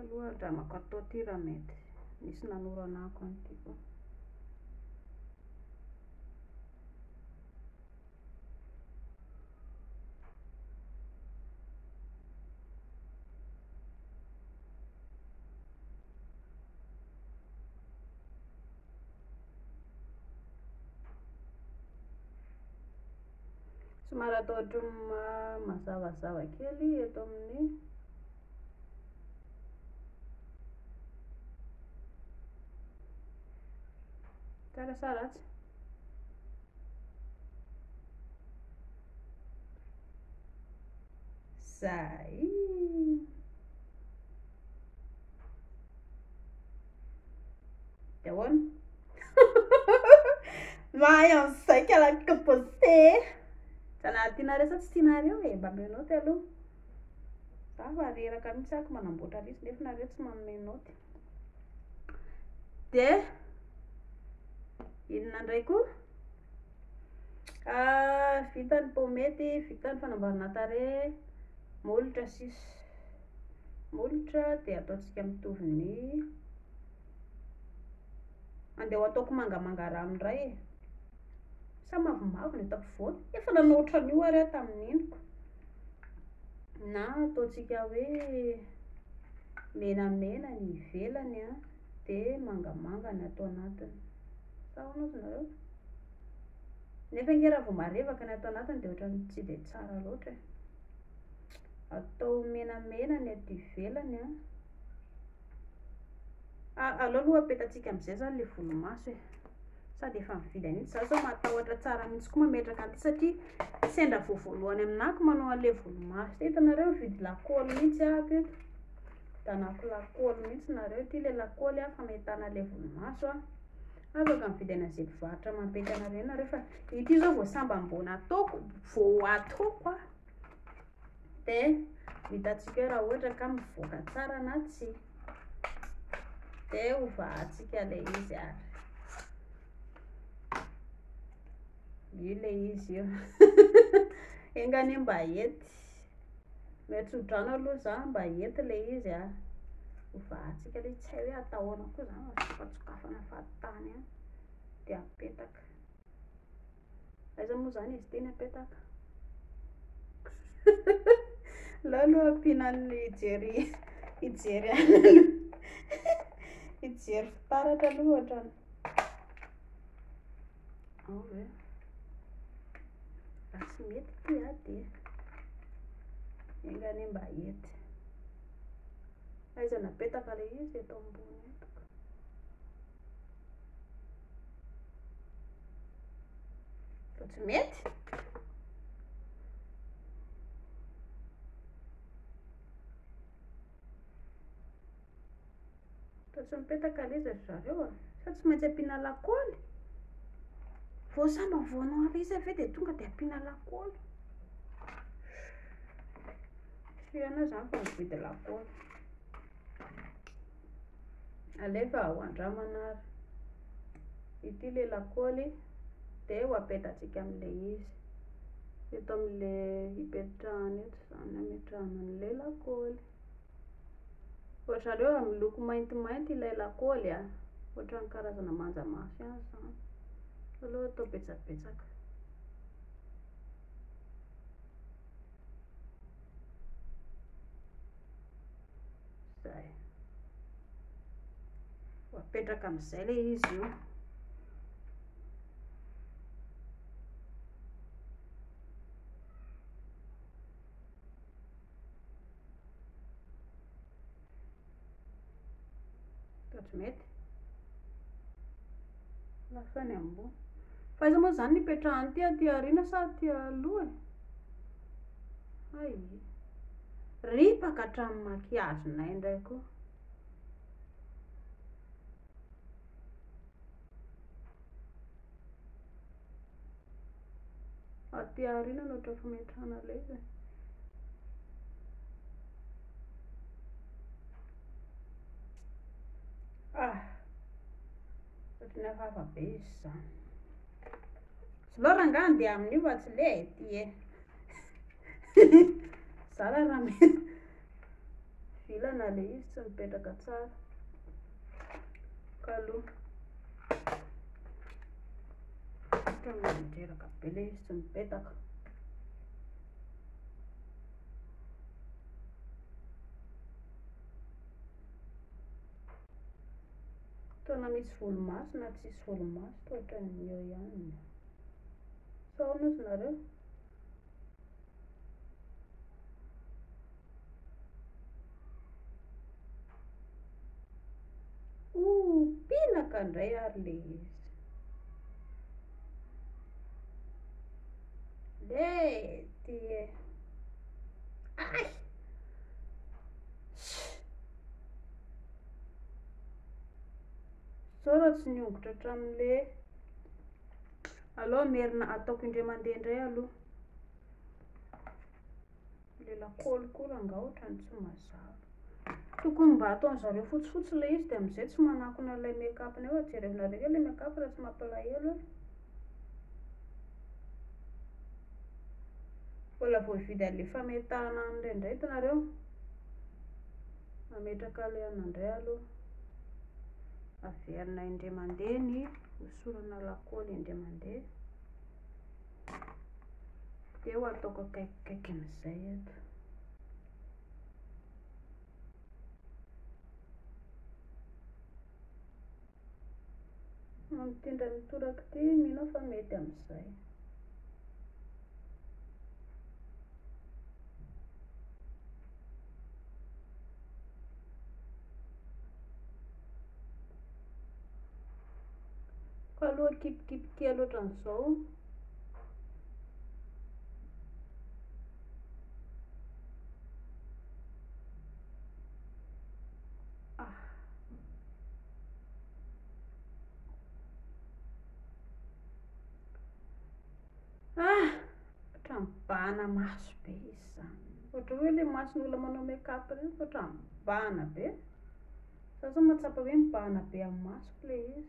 Aloha dramako atao ty raha mety. Nisy nanorana ako an'ity koa. Somary atao ohatry mazavazava kely eto amin'ny tsara sa ratsy. Zay. Dia ahoana? Mahay amin'izay kalaky posé. Zanahy tianareo sa tsy tianareo e? Mba menoty aloha. mazava reraka mihitsy ako manamboatra izy nefa nareo tsy manome noty. De inona ndray koa vitany pomety, vitany fanamboarana tarehy, molotra sisy molotra de ataontsika mitovy ny andeha ataoko mangamanga ranoray e, sa mavomavo ny ataoko voany efa nanao ohatran'io ary tamin'iniko, na ataontsika hoe menamena ny ivelany a de mangamanga ny atao anatiny, sa ahoana ozy nareo? Nefa nge raha vao marevaka ny atao anatiny de ohatrany tsy de tsara loatra e. Atao menamena ny aty ivelany a aleo aloha apetatsika am'izay zany le volomaso e, sady efa mividy an'iny za zao matahotra tsara mihitsy koa mametraka an'ity satria sendra voalohany aminako manao an'le volomaso ty, hitanareo mividy lakaoly mihitsy ako eto, danako lakaoly mihitsy nareo ty, le lakaoly a fametana le volomaso a, afaka mividy an'izay mpivarotra mampety anareo nareo fa ity zao vao samba ambona ataoko vao ataoko a de vitatsika hoe raha ohatra ka mivoaka tsara na tsy, de hovahatsika le izy ary io le izy io engany mba hety mety hodrano aloha za mba hety le izy a, hovahatsika le tsy hay hoe atahoana koa zany masokatsokafana fahatany a de apetaka, aiza moa zany izy ty ny apetaka la aloha ampiana ny ijery ijery fitaratra aloha ohatrany ao ve raha tsy mety ty a de engany mba hety, aiza napetaka le izy eto ambony etoko, fa tsy mety fa tsy mipetaka le izy zareo a, sa tsy maintsy ampiana lakaoly, vao samba voanao ary izy ave de tonga de ampiana lakaoly, fianao zany fa mividy lakaoly alefa ho andramana ary ity le lakaoly de ho apetatsika am'le izy eto am'le hipetrahany eto zany ametrahana an'le lakaoly, ohatrareo amin'ny loko maintimainty ilay lakaoly a, ohatrany karazana manjamaso ihany zany, aloha atao betsabetsaka zay, ho apetraka am'izay le izy io, tsy mety lasany ambony, fa aiza moa zany nipetrahany ty aty aoriana sa aty aloha e, ay ripaka hatramin'ny makiyazonay indray koa, aty aoriana no ohatry fametrahana le izy ohatrany hafahafa be izy zany, tsy lora nga andeha amin'io fa tsy le ty e za raha vilana le izy tsy mipetraka tsara ka aloha ohatrany mandreraka be le izy tsy mipetaka, tona misy volomaso na tsisy volomaso to ohatrany eo ihany, sa ahoana ozy nareo? Pinaka indray ary le izy le ty e, ay zao raha tsy niongotra hatramin'le, aloha merina ataoko indray mandeha indray aloha le le lakôly koa raha nga ohatrany tsy mazava. Tokony mba ataon'zareo fotsifotsy le izy de am'izay tsy manakona ilay make-upny eo. Jerevinareo ilay make-up raha tsy mampalahelo. Mbola voavidy an'le fametahana an'indray hitanareo. Ametraka le an'indray aloha. Averina indray mandeha ny hosorana lakôly indray mandeha. Eo ataoko akaikikaiky amin'izay eto. Mitondra mitoraka ty mino fa mety amin'izay. Ka aloha kipikipiky loatran'izao. Ohatran'ny mibahana maso be izy zany. Ohatra hoe le mason'olona manao make-up reny ohatran'ny mibahana be. Za zao mahatsapa hoe mibahana be amin'ny masoko le izy.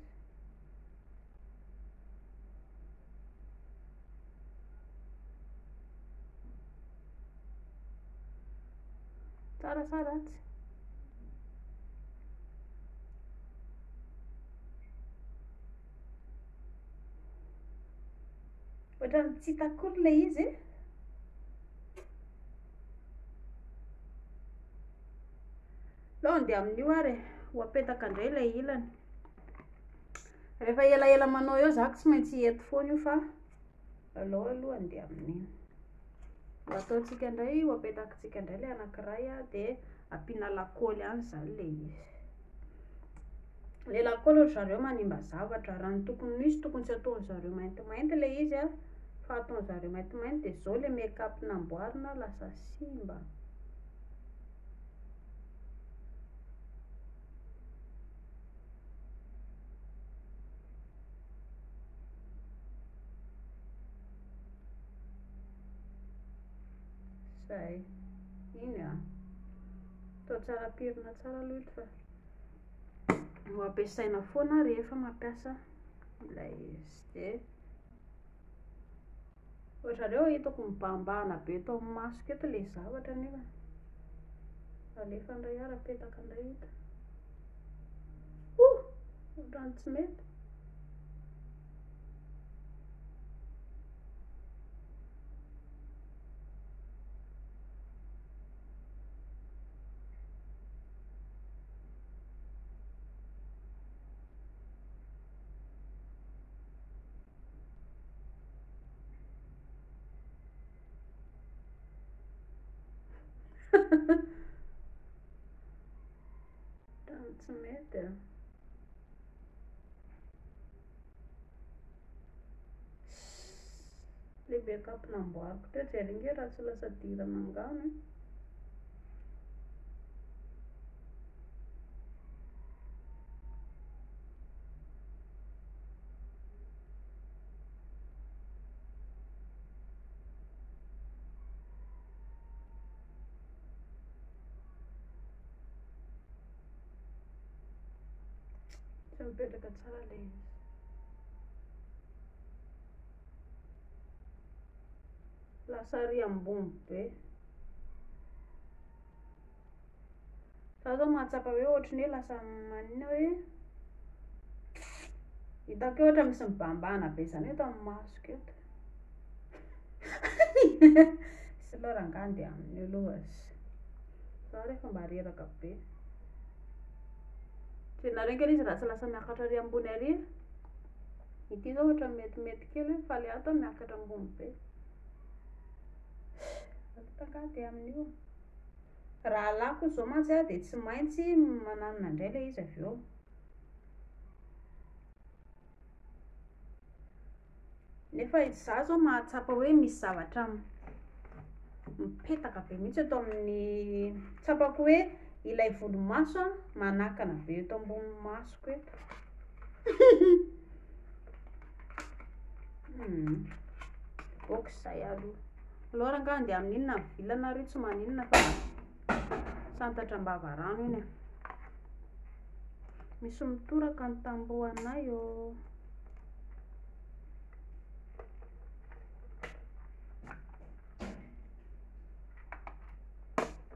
Tsara tsy? Ohatran'ny tsy hita akory le izy. Lao andeha amin'io ary ho apetaka indray ilay ilany. Rehefa elaela manao eo zako tsy maintsy eto foana io fa alao aloha andeha amin'iny. Ho ataontsika indray ho apetakintsika indray le anankiray de ampiana lakôly ihany zany le izy. Le lakôly ohatry zareo manimba zavatra raha ny tokony misy tokony tsy ataon'zareo maintimainty le izy fa ataon'zareo maintimainty de zao le make-up namboarina lasa simba. Zay. Iny atao tsara pirina tsara aloha ito fa ho ampiasaina foana rehefa mampiasa ilay izy de ohatrareo hitako mibahambahana be eto amin'ny masoko eto le zavatra nefa alefa indray ary apetaka indray hita. Ohatrany tsy mety. Ohatrany tsy mety. Le make-up namboariko teo jerena raha tsy lasa dirana angano. Tsy mipetraka tsara le izy. Lasa ary ambony be. Za zao mahatsapa hoe ohatry ny hoe lasa manina hoe hitako ohatra misy mibahambahana be zany eto amin'ny masoko eto. Sy aloha raha angaha andeha amin'io aloha azy. Za rehefa mba reraka be. Jerenareo kely izy raha tsy lasa miakatra ary ambony ary. Ity zao ohatra metimety kely fa le ato miakatra ambony be. Angaha andeha amin'io. Raha alako zao mantsy de tsy maintsy mananina indray le izy avy eo. Nefa za zao mahatsapa hoe misy zavatra mipetaka be mihitsy eto amin'ny tsapako hoe ilay volomaso manakana be eto ambonin'ny masoko eto. Boaka izay aloha. alora nga andeha amin'inona vilanareo tsy maninona fa santatra mbava rano iny e. Misy mitoraka ny tamboho anay ô.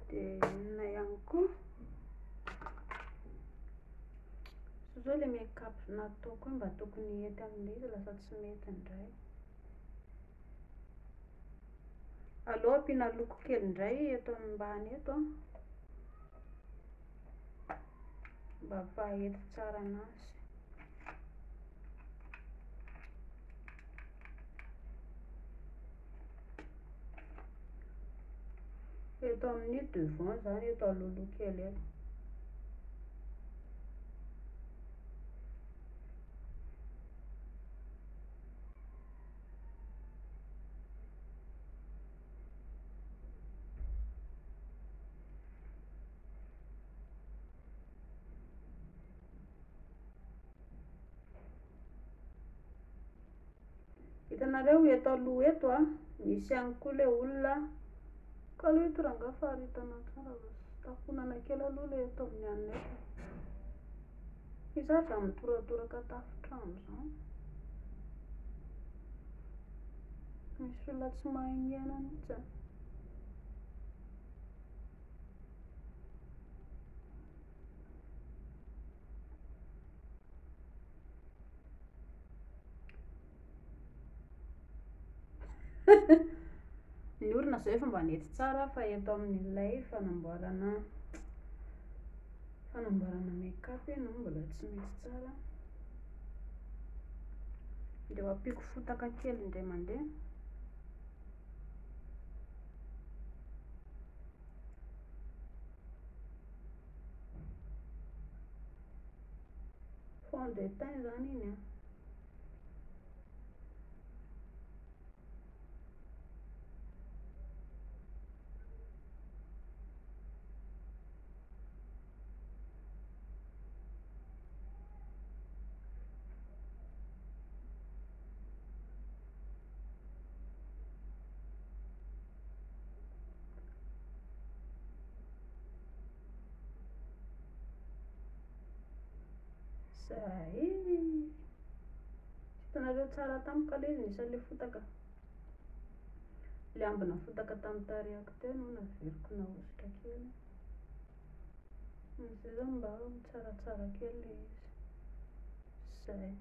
De inona ihany koa zao le make-up nataoko mba tokony hety amin'ilay izy lasa tsy mety indray. Allo ampiana loko kely indray eto ambany eto mba hampahety tsara anazy. Eto amin'ny devant zany eto alolo kely eto. Hitanareo eto aloha eto misy ihany koa le olona ka le eto ranga faharitana tsara takonana kely aloha le eto amin'ny anina eto. Izy za mitoratoraka tafitrano zany. Misy olona tsy mahay miaina mihitsy. Ny olona zao efa mba nety tsara fa eto amin'ilay fanamboarana make-up no mbola tsy mety tsara. De ampiko fotaka kely indray mandeha. Fond de teint zany iny zay. Hitanareo tsara tamiko le izy nisan'le fotaka. Le ambina fotaka tamin'ny tarehako teo no naveriko nahosotra kely. Izay zany mba tsaratsara kely le izy. Zay.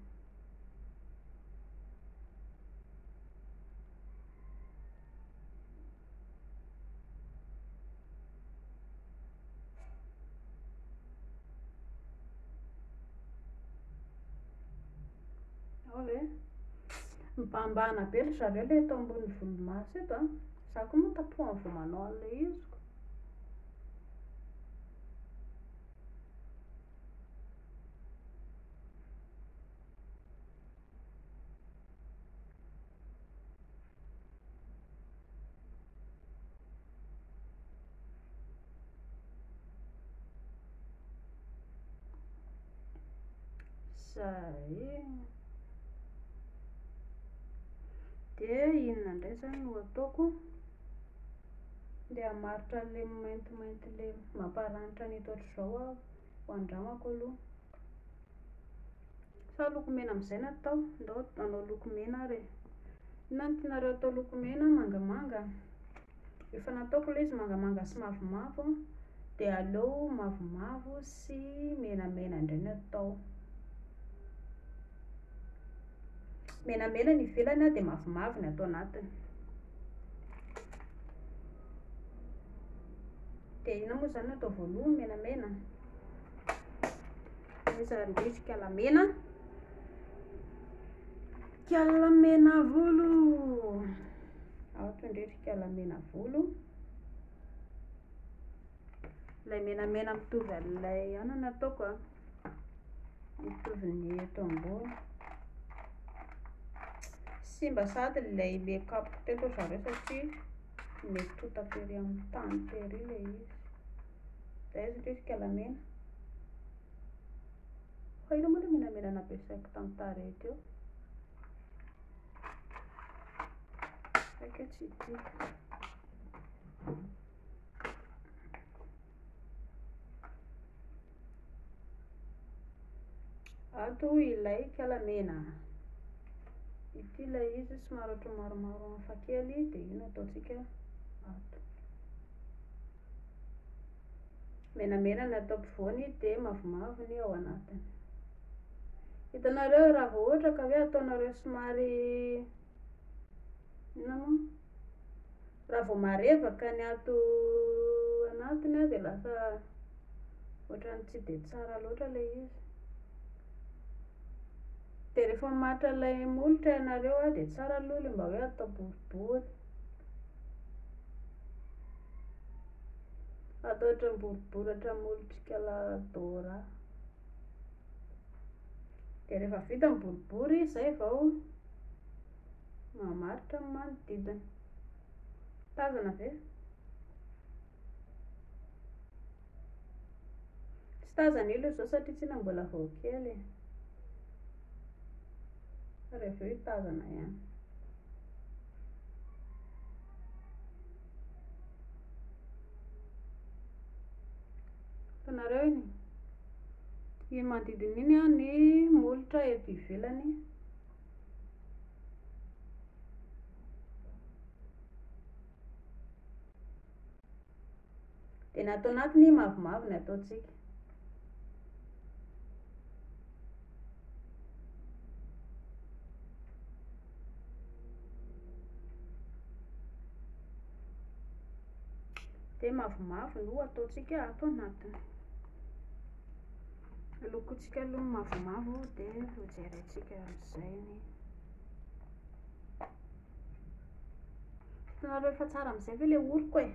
Ave mipambana be ry zareo le eto ambony volomaso eto za koa moa tapohany vao manao an'ilay iziko. Zay. De inona indray zany no ataoko le hamaritra le maintimainty le mamparanitra ny eto ohatr'izao ho andramako aloha. Sa lokomena amin'izay no atao? Ndao anao lokomena ary. Inona no tianareo atao lokomena? Mangamanga. Efa nataoko le izy mangamanga sy mavomavo de aleo mavomavo sy menamena indray no atao. Menamena ny ivelany de mavomavo ny atao anatiny. De inona moa zany atao voalohany? Menamena. Iza ndritsika lamena. Kalamena volo. Ato ndretsika lamena volo. Ilay menamena mitovy amin'ilay anana ataoko mitovy ny eto ambony. Sy mba sady ilay make-up teto zareo satria mety ho tapery amin'ny tany tery ilay izy. Zay ndretsika lamena. Ina moa le menamena nampiasaiko tamin'ny tarehy teo. Raika tsy tia. Ato ilay kalamena. Ity ilay izy somary ohatry maromaro hafakely dia iny ataontsika ato. Menamena ny atao ampovoany dia mavomavo ny ao anatiny. Hitanareo raha vao ohatra ka hoe ataonareo somary inona moa, raha vao marevaka ny ato anatiny dia lasa ohatrany tsy dia tsara loatra ilay izy. Dia rehefa mamatra ilay molotra ianareo dia tsara aloha ilay mba hoe atao boribory. Atao ohatran'ny boribory ohatran'ny molotrikala dora. Dia rehefa vita ny boribory izay vao mamaritra ny manodidina. Tazana ve? Tsy tazana ilo izao satria tsy na mbola vao kely. Rehefa eo tazana ihany. Hitanareo iny? Iny manodidina iny ny molotra eto ivelany. Dia ny ato anatiny mavomavo ny ataontsika. Dia mavomavo no ataontsika ato anatiny. Lokontsika aloha mavomavo dia hojerentsika amin'izay ny. Hitanareo efa tsara amin'izay ve ilay oriko e?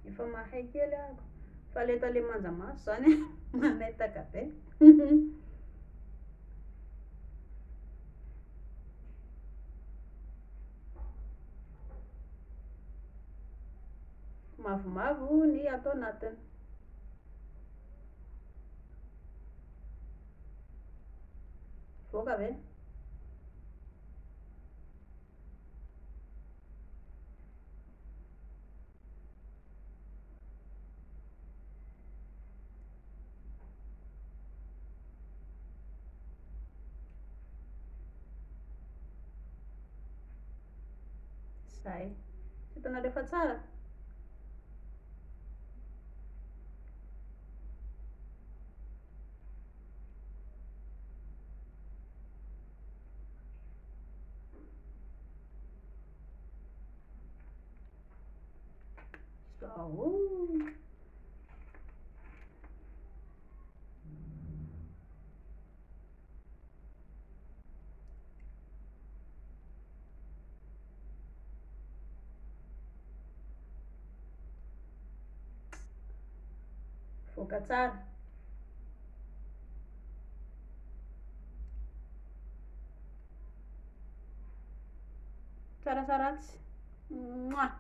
Efa mahay kely ahako. Fa ilay tao ilay manjamaso izany mametaka be. Mavomavo ny ato anatiny. Voaka ve? Zay. Hitanareo fa tsara? Zao. Voaka tsara. Tsara saratsy. Mwah.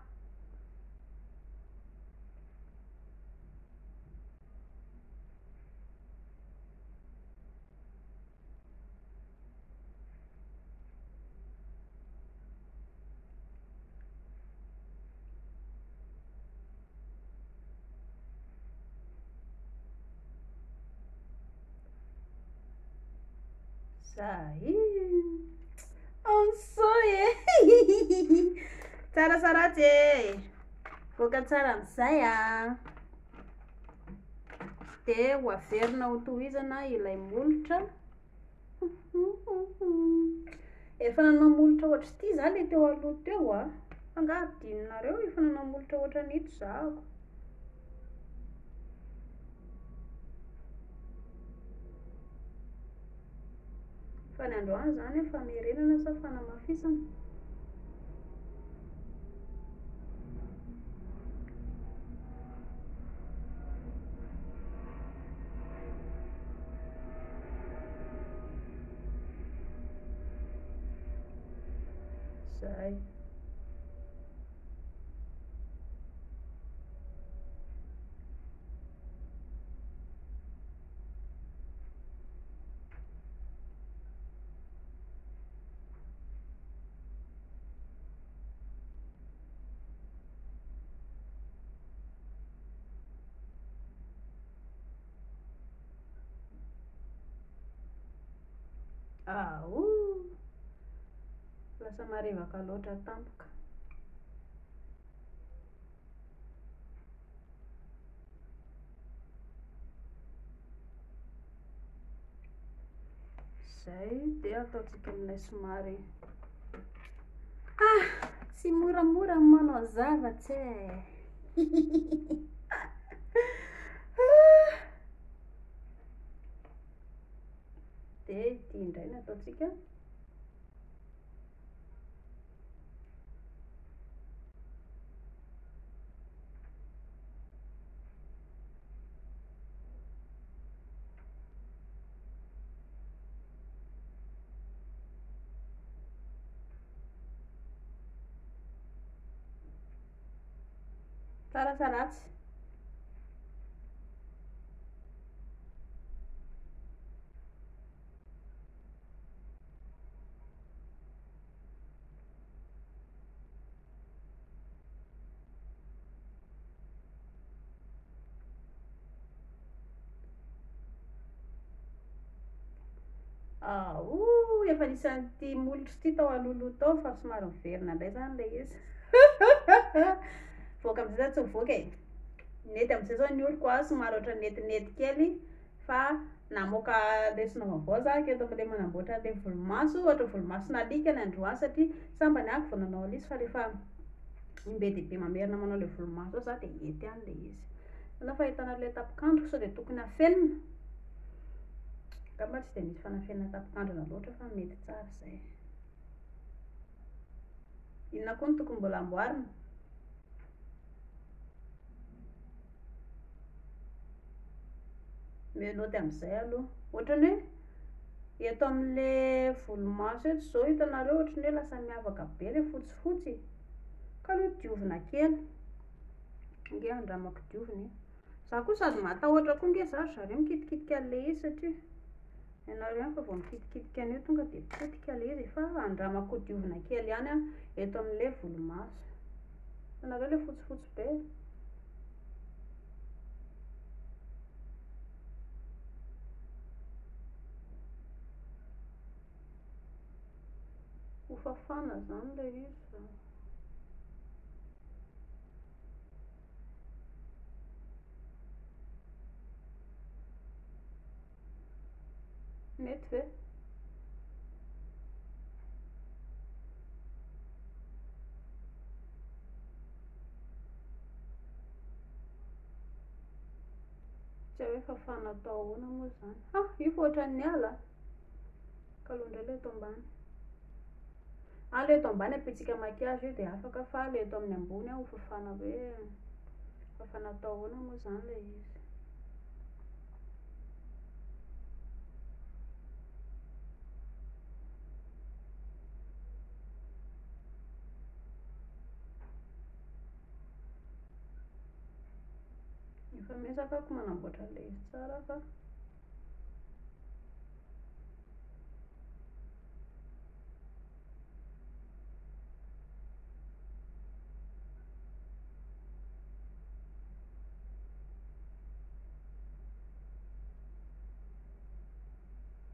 Zay. Ansoy e. Tsara saratsy e. Voaka tsara amin'izay a. Dia ho averina ho tohizana ilay molotra. Efa nanao molotra ohatry ity za ilay teo aloha teo a. Angaha adinonareo efa nanao molotra ohatran'ito zahako. Fa ny androany izany famerenana sa fanamafisana. Zay. ao lasa marevaka loatra tampoka. Zay dia ataontsika aminay somary tsy moramora ny manao zavatsy e. Dia ity indray no ataontsika. Tsara ratsy. Efa nisan'ity molotro ty tao aloloha tao fa somary miverina indray zany le izy. Voaka amizay tsy mivoaka e. Nety amizay zao ny oroko somary ohatry netinety kely fa namoaka lesona vaovao za aketo amile manamboatra le volomaso ohatry volomaso nalika ny androany satria sambany ako vao nanao an'izy fa rehefa be dia be mamerina manao le volomaso za dia ety any le izy. Anao fahitana le tapikandro sao dia tokony hafenina. Angamba tsy dia misy fanafenina tapikandrona loatra fa mety tsara izay. Inona koa no tokony mbola amboarina? Menoty amin'izay aloha. Ohatrany hoe eto amin'le volomaso eto izao hitanareo ohatrany hoe lasa miavaka be le fotsifotsy ka aloha diovina kely. Nge andramako diovina. Za koa sady matahotra koa nge za zareo mikitikitika an'le izy satria ianareo ihany fa vao mikitikitika an'io tonga dia potika le izy fa andramako diovina kely ihany eto amin'le volomaso. Hitanareo le fotsifotsy be. Ho fafana zany le izy. Mety ve? Tsy hoe fafana atao ahoana moa zany. Io fa ohatran'ny ala. Ka aloha indray le eto ambany. Le eto ambany apitsika makiazy io dia afaka fa le eto amin'ny ambony ho fafana hoe fafana atao ahoana moa zany le izy. Efa mesaka ako manamboatra le izy tsara fa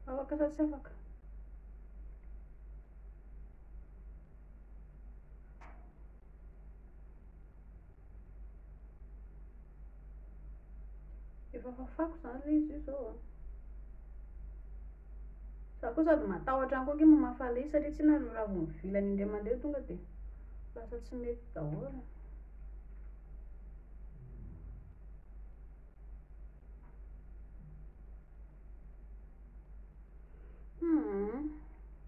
afaka sa tsy afaka? Efa fafako zany le izy io zao. Za koa sady matahotra koa nge mamafa le izy satria tsy na raha vao mivilana indray mandeha tonga dia lasa tsy mety daholo.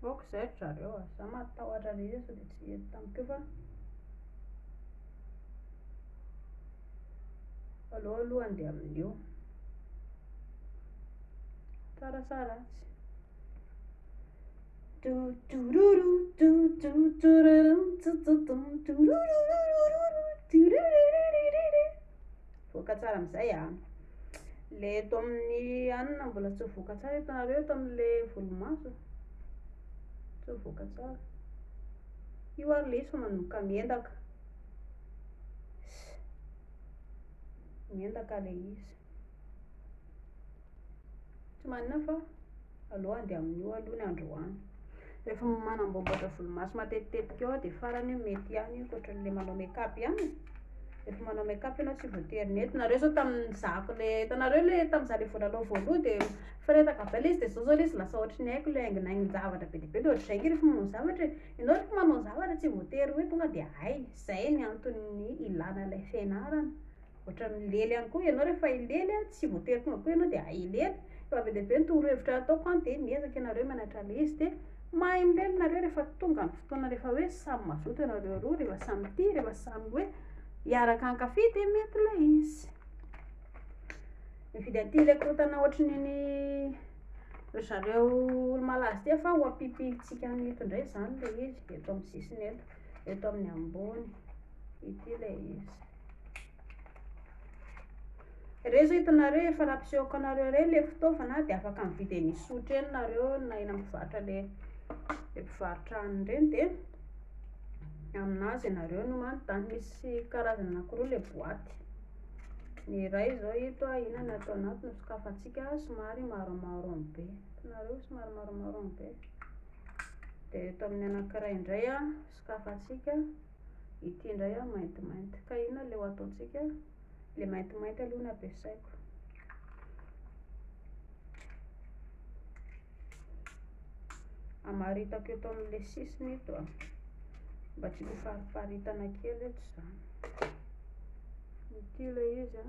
Aoka izay ry zareo za matahotra le izy sao dia tsy hety tamiko eo fa aloha andeha amin'io. Tsara ratsy. Voaka tsara amin'izay le eto amin'ny anina mbola tsy voaka tsara. Hitanareo eto amin'le volomaso tsy voaka tsara. Io ary le izy fa manomboka miendaka. Miendaka le izy. Tsy maninona fa aloha andeha amin'io aloha ny androany rehefa manamboamboatra volomaso matetitetika eo dia farany mety ihany ankoatran'ilay manao make-up ihany rehefa manao make-up ianao tsy voatery mety nareo zao tamin'ny zako le hitanareo le tamin'izaho le volalao voaloha dia firetaka be ilay izy dia zao zao ilay izy lasa ohatry ny haiko ilay haingonaingon-javatra be dia be dia ohatry izay rehefa manao zavatra ianao rehefa manao zavatra tsy voatery hoe tonga dia hay izay ny antony ilana ilay fianarana ohatra milely ihany koa ianao rehefa hilely tsy voatery tonga koa ianao dia hay hilely fa be dia be ny torohevitra ataoko dia miezaka ianareo manatra ilay izy dia mahay milely nareo rehefa tonga ny fotoana rehefa hoe samy mazoto ianareo roa rehefa samy tia rehefa samy hoe hiaraka hankafy dia mety ilay izy mividy an'ity ilay korotana ohatran'iny zareo olo malazy ty fa ho ampipitsika an'ito indray izany ilay izy eto amin'ny sisiny eto amin'ny ambony ity ilay izy ireo zao hitanareo efa rampisehoako anareo ireo ilay fitaovana dia afaka mividy eny Isotry eny nareo na eny amin'ny mpivarotra le mpivarotra any ireny dia aminazy ianareo no manontany misy karazana anankiroa ilay boaty ny iray zao ito ina ny atao anatiny sokafantsika somary maromaron be hitanareo somary maromaron be dia eto amin'ny anankiray indray sokafantsika ity indray maintimainty ka ina ilay ho ataontsika le maintimainty aloha no ampiasaiko amaritako eto amin'ilay sisiny ito mba tsy ho fariparitana kely eto izany ity ilay izy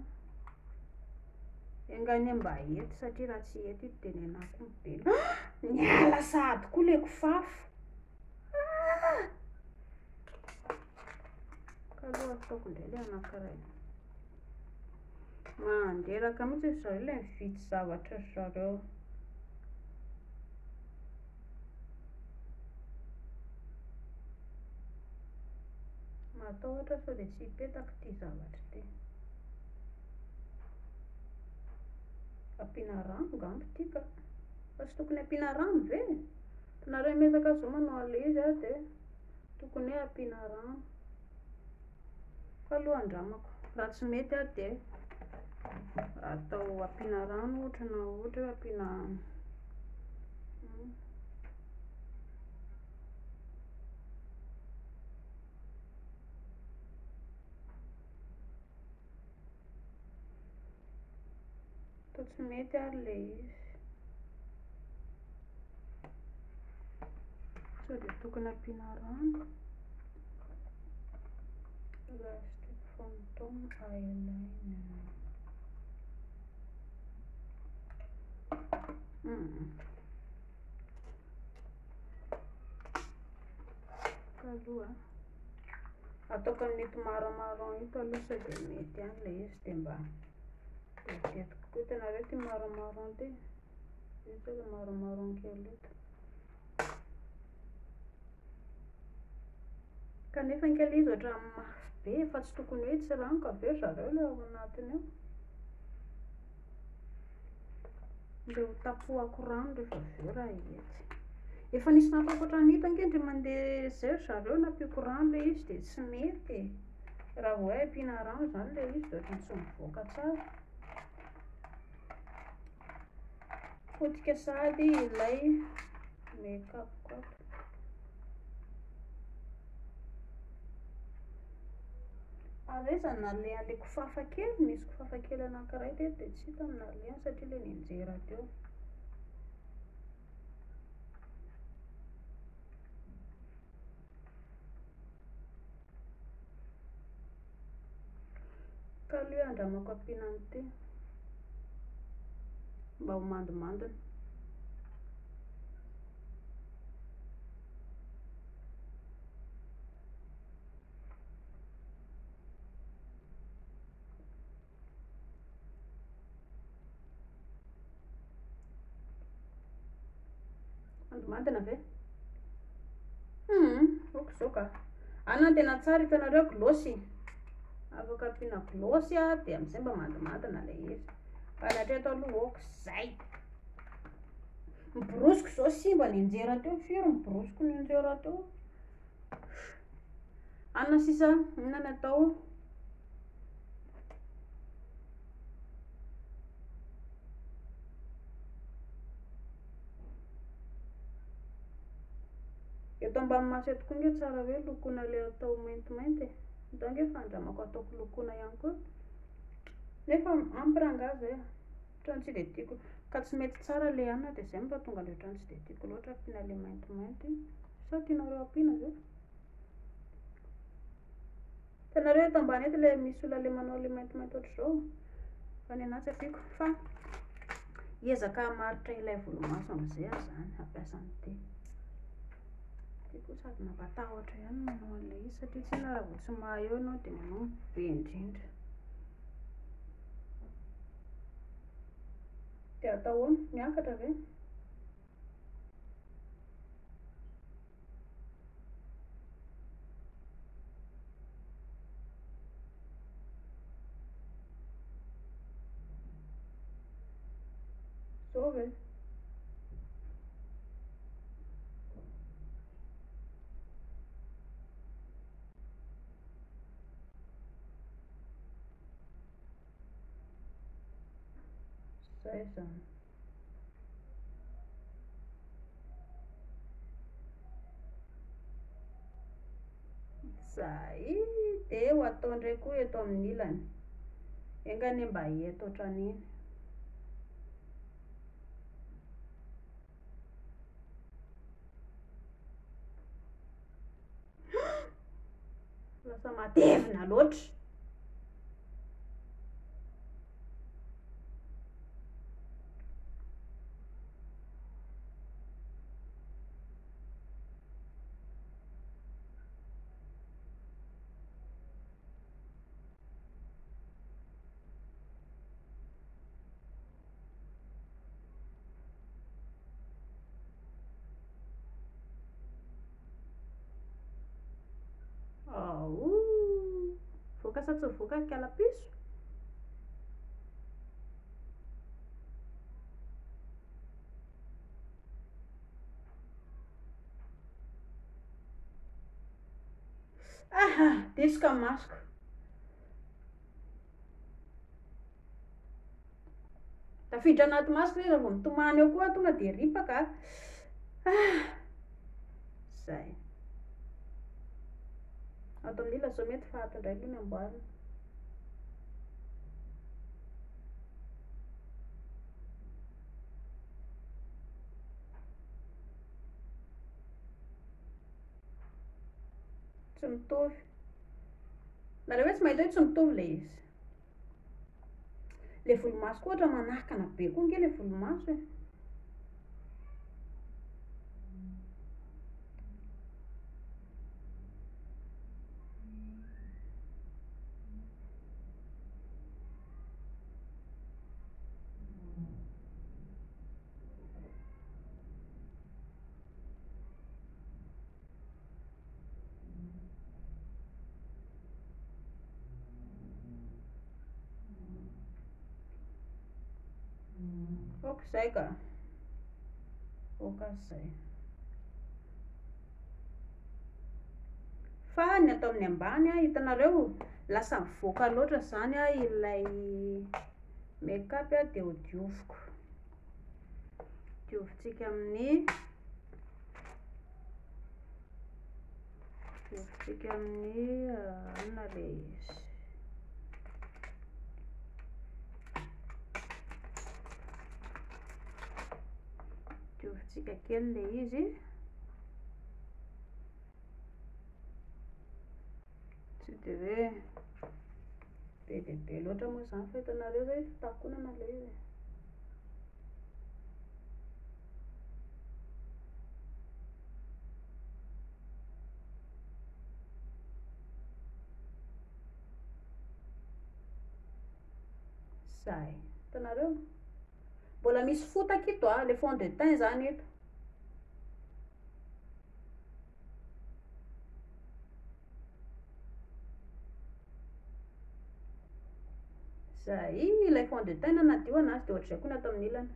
engany mba hety satria raha tsy hety ito dia nenako mibely niala sady koa ilay kofafo ka aloha ataoko indray ilay anankiray manderaka mihitsy zareo ilay mividy zavatra zareo matao ohatra sao dia tsy hipetaka ity zavatra ity ampiana rano ngambo ity ka fa tsy tokony ampiana rano ve hitanareo mezaka zao manao an'ilay izy dia tokony hoe ampiana rano fa aloha andramako raha tsy mety dia atao ampiana rano ohatra na ohatra hoe ampiana tsy mety ary ilay izy sao dia tokony ampiana rano Lipstick Phantom eyeliner aloha ataoko amin'ito maromaron ito aloha sao dia mety ihany ilay izy dia mba tetiko koa hitanareo ty maromaron ty ito ilay maromaron kely ito kanefa kely izy ohatra mafy be fa tsy tokony hoe tsy ranoko avy eo zareo ilay ao anatiny eo ilay ho tapohako rano rehefa avy eo raha hety efa nisy nataoko ohatran'ito ankendry mandeha zay zareo nampiako rano ilay izy dia tsy mety raha vao hoe ampiana rano izany ilay izy dia ohatran'ny tsy mivoaka tsara fotika sady ilay make-up koa arezana nalay kofafa kely misy kofafa kely anankiray teto dia tsy hita nalay satria ilay nianjera teo ka aloha andramako ampiana an'ity mba ho mandimandina mandimandina ve oko zao ka anany tena tsara hitanareo glosy afaka ampiana glosy dia amin'izay mba mandimandina ilay izy anatria atao aloha oko zay miborosiko zao sy mba nianjera teo firy miborosiko nianjera teo anona sisa inona ny atao eto ambany maso eto koa nge tsara hoe lokona le atao maintimainty da nge fandramako ataoko lokona ihany koa nefa ampirangazy e ohatrany tsy de tiako ka tsy mety tsara le anona de zay mba tonga le ohatrany tsy de tiako loatra ampiana le maintimainty sa tianareo ampiana ve hitanareo eto ambany eto le misy olona le manao le maintimainty ohatr'izao fa ny anahy tsy ampiako fa hiezaka hamaritra ilay volomaso am'izay aho zany hampiasa an'ity tiako sady mampatahotra ihany manao an'le izy satria tsy na raha vao tsy mahay eo anao de manao be indrindra de atao ahoana miakatra ve zao ve zay zany zay de ho atao ndray koa eto amin'ny ilany engane mba eto ohatran'iny lasa matevina loatra ao voaka sa tsy voaka kalapiso aha disoka masoko tafiditra anaty masoko zay raha vao mitomany eo koa tonga de ripaka zay ato amin'ny ila zao mety fahato indray aloha ny amboarina tsy mitovy nareo hoe tsy mahita hoe tsy mitovy le izy le volomaso koa ohatra manakana be koa nge le volomaso e ok zay ka oka zay fa ny atao amin'ny ambany a hitanareo lasa mivoaka loatra zany a ilay make-up a de ho diovintsika amin'ny anona le izy diovintsika kely le izy tsy de hoe be de be loatra moa zany fa hitanareo zay fitakonana le izy zay hitanareo mbola misy fotaka ito a le fond de teint zany ito zay ilay fond de teint nadio anazy de ohatr'izay koa ny atao amin'ny ilana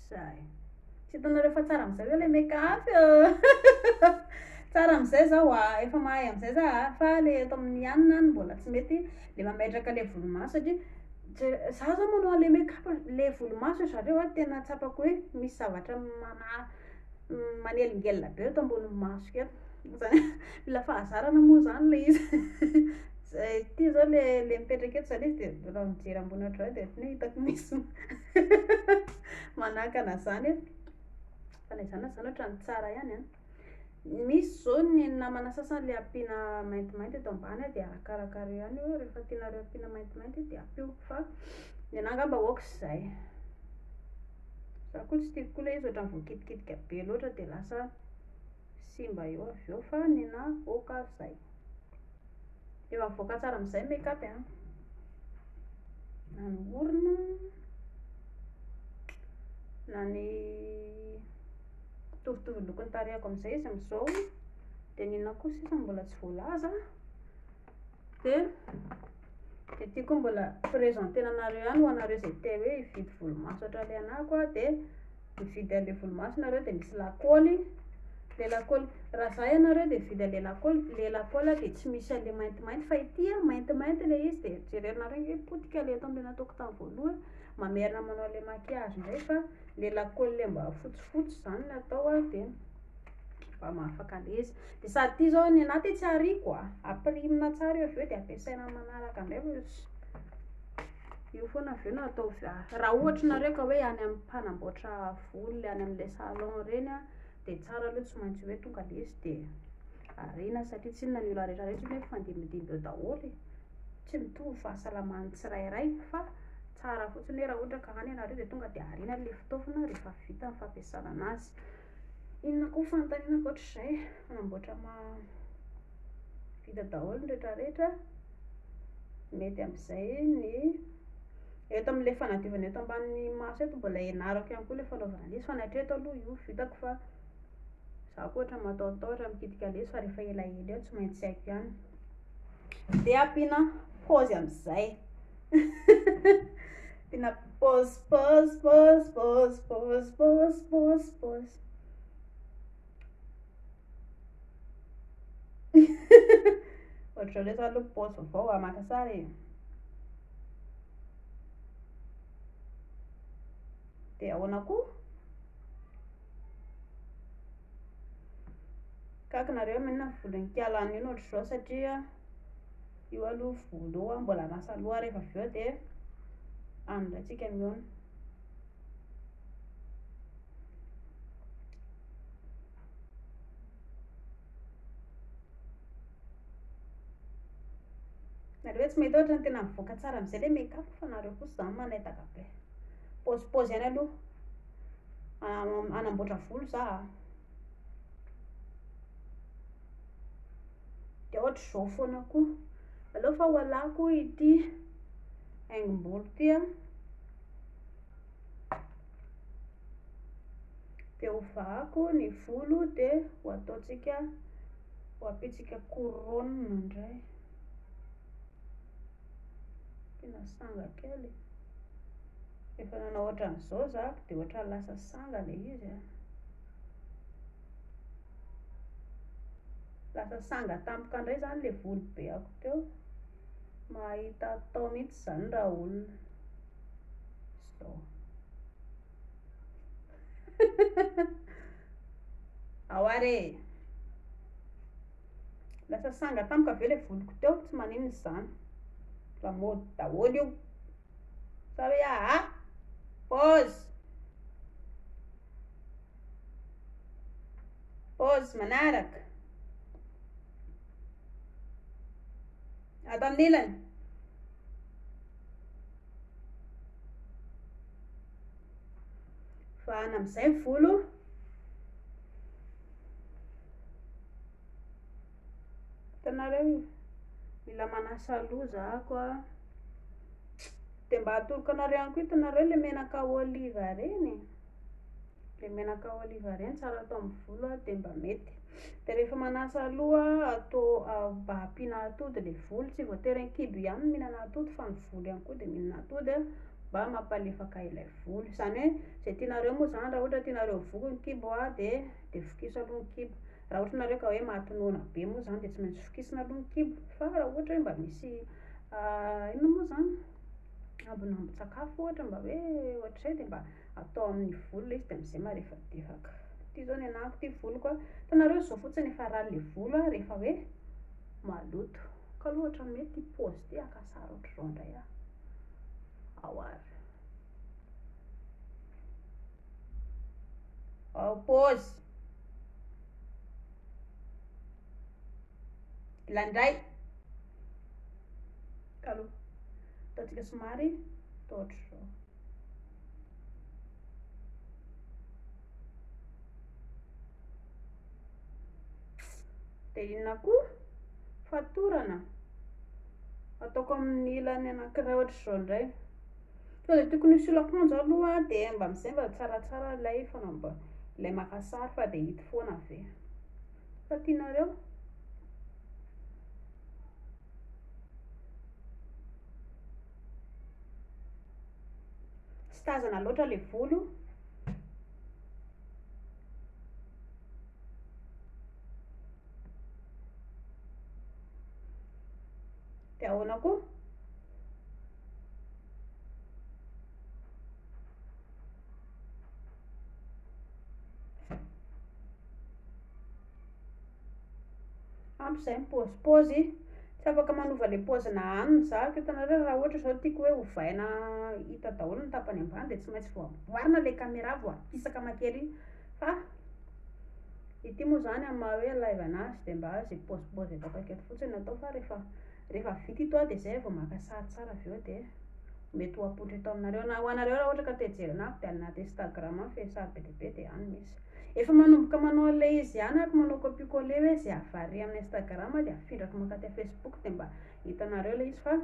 zay Tsy hitanareo fa tsara am'izay hoe le make-up tsara am'izay zao efa mahay am'izay za fa le eto amin'ny anina ny mbola tsy mety le mametraka le volomaso satria za zao manao le make-up le volomaso zareo tena tsapako hoe misy zavatra manelingelina be eto ambony maso eto zany mila fahazarana moa zany le izy ty zao le mipetraka eto zany izy de raha mijery ambony ohatray de ny hitako misy manakana zany fa na izany na zany ohatrany tsara ihany misy zao ny namana sasany le ampiana maintimainty eto ambany de arakarak'areo ihany io rehefa tianareo ampiana maintimainty de ampio fa ny anahy angamba aoka zay za koa tsy tiako koa le izy ohatrany voakitikitika be loatra de lasa simba eo avy eo fa ny anahy aoka zay efa mivoaka tsara am'izay make-up na ny orona na ny mitovitovy lokony tarehako am'izay izy am'izao de ninona koa sisa mbola tsy voalaza de ty koa mbola présentena anareo ihany ho anareo zay te hoe hividy volomaso ohatra le anahy koa de mividy an'le volomaso nareo de misy lakôly le lakôly raha za ianareo de vidy an'le lakôly de tsy misy an'le maintimainty fa ity maintimainty le izy de jererinareo hoe potika le tam'le nataoko tamy voaloha mamerina manao le maquillage ndray fa le lakôly le mba fotsifotsy zany no atao de mba mahafaka le izy de sady ty zao ny anahy ty tsy ariko apirimina tsara io avy eo de ampiasaina manaraka ndray io foana avy eo no atao raha ohatra nareo ka hoe any amin'ny mpanamboatra volo le any am'le salon reny de tsara aloha tsy maintsy hoe tonga le izy de arina satria tsy inona ny olo rehetrarehetra hoe mifandimbidimby eo daholo tsy mitovy fahasalamany tsirairay fa tsara fotsiny raha ohatra ka any ianareo de tonga de arina le fitaovana rehefa vita ny fampiasana anazy inona koa fanontaniana ohatr'izay manamboatra vita daholo ny rehetrarehetra mety am'izay ny eto am'le fanadiovana eto ambanin'ny maso eto mbola ianarako ihany koa le fanaovana le izy fa ny hatreto aloha io vitako fa za koa ohatra mataotao ohatra mikitika le izy fa rehefa elaela eo tsy maintsy haiko ihany de ampiana pause am'izay ampiana pause ohatra le zany aloha pause vaovao maka sara de ahoana koa kako nareo minona volonkialana io ohatr'izao satria io aloha volo mbola anasa aloha rehefa avy eo de andratsika mihoana nareo hoe tsy mahita ohatra ny tena mivoaka tsara am'izay le make-up fa nareo kosa zany manetaka be pause ihany aloha anamboatra volo za de ohatra zao foana koa aleo fa ho alako ity haingom-bolo ty de ho vahako ny volo de ho ataotsika ho ampitsika couronne indray tena sanga kely efa nanao ohatran'izao za de ohatra lasa sanga le izy lasa sanga tampoka indray zany le volo be ako teo mahita atao mihitsy zany raha olona zao ao are lasa sanga tampoka ve le voloko teo tsy maninona zany lamody daholo io sa hoe pause manaraka ato amin'ny ilany fa ana am'izay ny volo hitanareo mila manasa loha za koa de mba atoloka anareo ihany koa hitanareo le menaka oliva reny le menaka oliva reny tsara atao amin'ny volo de mba mety de rehefa manasa loha atao mba ampiana atody le volo tsy voatery kibo ihany mihinana atody fa ny volo ihany koa de mihinana atody mba mampalefaka ilay volo, izany hoe zay tianareo moa zany raha ohatra tianareo voko ny kibo de fokiso aloha ny kibo, raha ohatra nareo ka hoe mahatonoana be moa zany de tsy maintsy fokisina aloha ny kibo, fa raha ohatra hoe mba misy inona moa zany ambin'ambin-tsakafo ohatra mba hoe ohatr'izay de mba atao amin'ny volo ilay izy de am'izay marefadefaka. Ty zao ny anahako ty volo koa, hitanareo zao fotsiny efa rally volo rehefa hoe maloto, ka aloha ohatra mety pôzy ty aka sara ohatr'izao indray ao ary ao pôzy ilandray ka aloha ataontsika somary atao ohatr'izao. De inona koa fatorana ataoko amin'ny ilany anankiray ohatr'izao indray, sao de tokony hisy akanjo aloha de mba am'izay mba tsaratsara ilay fanamba ilay maka sary fa de hita foana ave fa tianareo tsy tazana loatra le volo. De ahoana koa ampy zay mipôzipôzy, tsy afaka manova le pôzina anina za, ka hitanareo raha ohatra zao tiako hoe hovaina hita daholo ny tapany ambany de tsy maintsy voaboarina le caméra voapisaka makery iny, fa ity moa zany amin'ny maha hoe live anazy de mba zay pôzipôzy ataoko aketo fotsiny atao, fa rehefa vita ito de zay vao maka sary tsara avy eo de mety ho apoitra eto aminareo, na ho anareo raha ohatra ka te hijery anazy de anaty Instagram any fe sary be dia be de any misy. Efa manomboka manao an'ilay izy ihany ako manao copier-coller hoe zay avary amin'ny Instagram de afindrako mankaty Facebook de mba hitanareo ilay izy, fa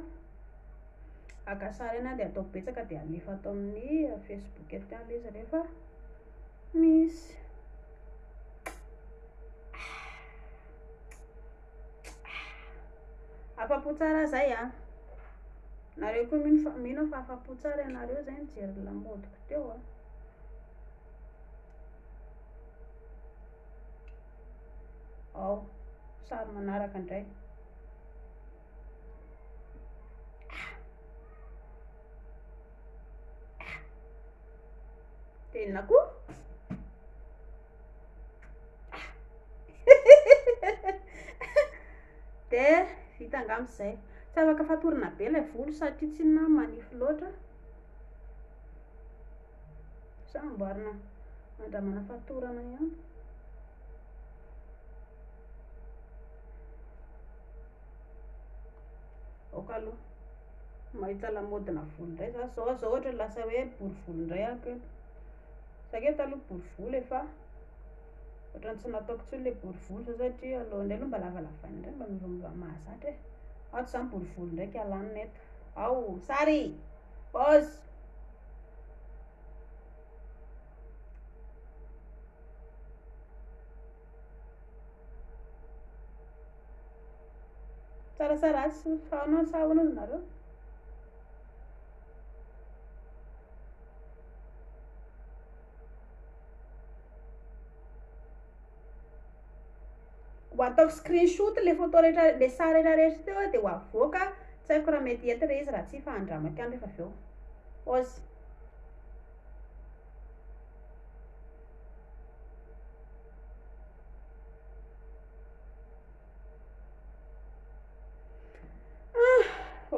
aka sary ena de atao betsaka de alefa atao amin'ny Facebook eto ihany ilay izy rehefa misy. Afa-po tsara zay nareo koa mino fa afa-po tsara ianareo zay nijery lamodiko teo ao sary manaraka indray de inona koa de vita angam'izay, tsy afaka fatorana be ilay volo satria tsy manify loatra, sa amboarina mandramana fatorana ihany. Aoka aloha mahita lamodina volo indray za, zao ohatra lasa hoe bory volo indray ako eto, saketo aloha bory volo efa ohatrany tsy nataoko intsony le bory volo zao satria alohan'ilay aloha mba lavalavaina indray mba miova mahazatra ato zany bory volo ndraiky alanina eto. Ao sary pôzy tsaratsara sy fahanao sa ahoana ozy nareo. Ho ataoko screenshot le photo rehetra, le sary rehetra teo de ho avoaka, tsy haiko raha mety ety re izy raha tsy fa andramako ihany rehefa avy eo. Pôzy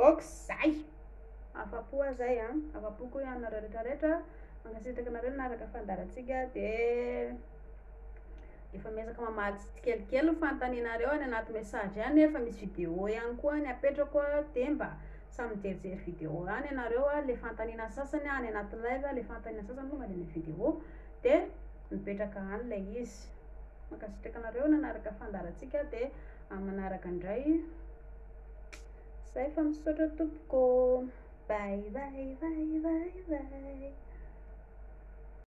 okizay afa-po zay afa-po koa ianareo rehetrarehetra, mankasitraka anareo naraka fandarantsika de efa miezaka mamaly tsikelikely ny fanontanianareo any anaty message any, efa misy vidéo ihany koa any apetrako de mba samy mijerijery vidéo any ianareo le fanontaniana sasany any anaty live, le fanontaniana sasany tonga de ny vidéo de mipetraka any ilay izy. Mankasitraka anareo nanaraka fandarantsika de manaraka indray zay fa misaotra tompoko, bye bye bye bye bye.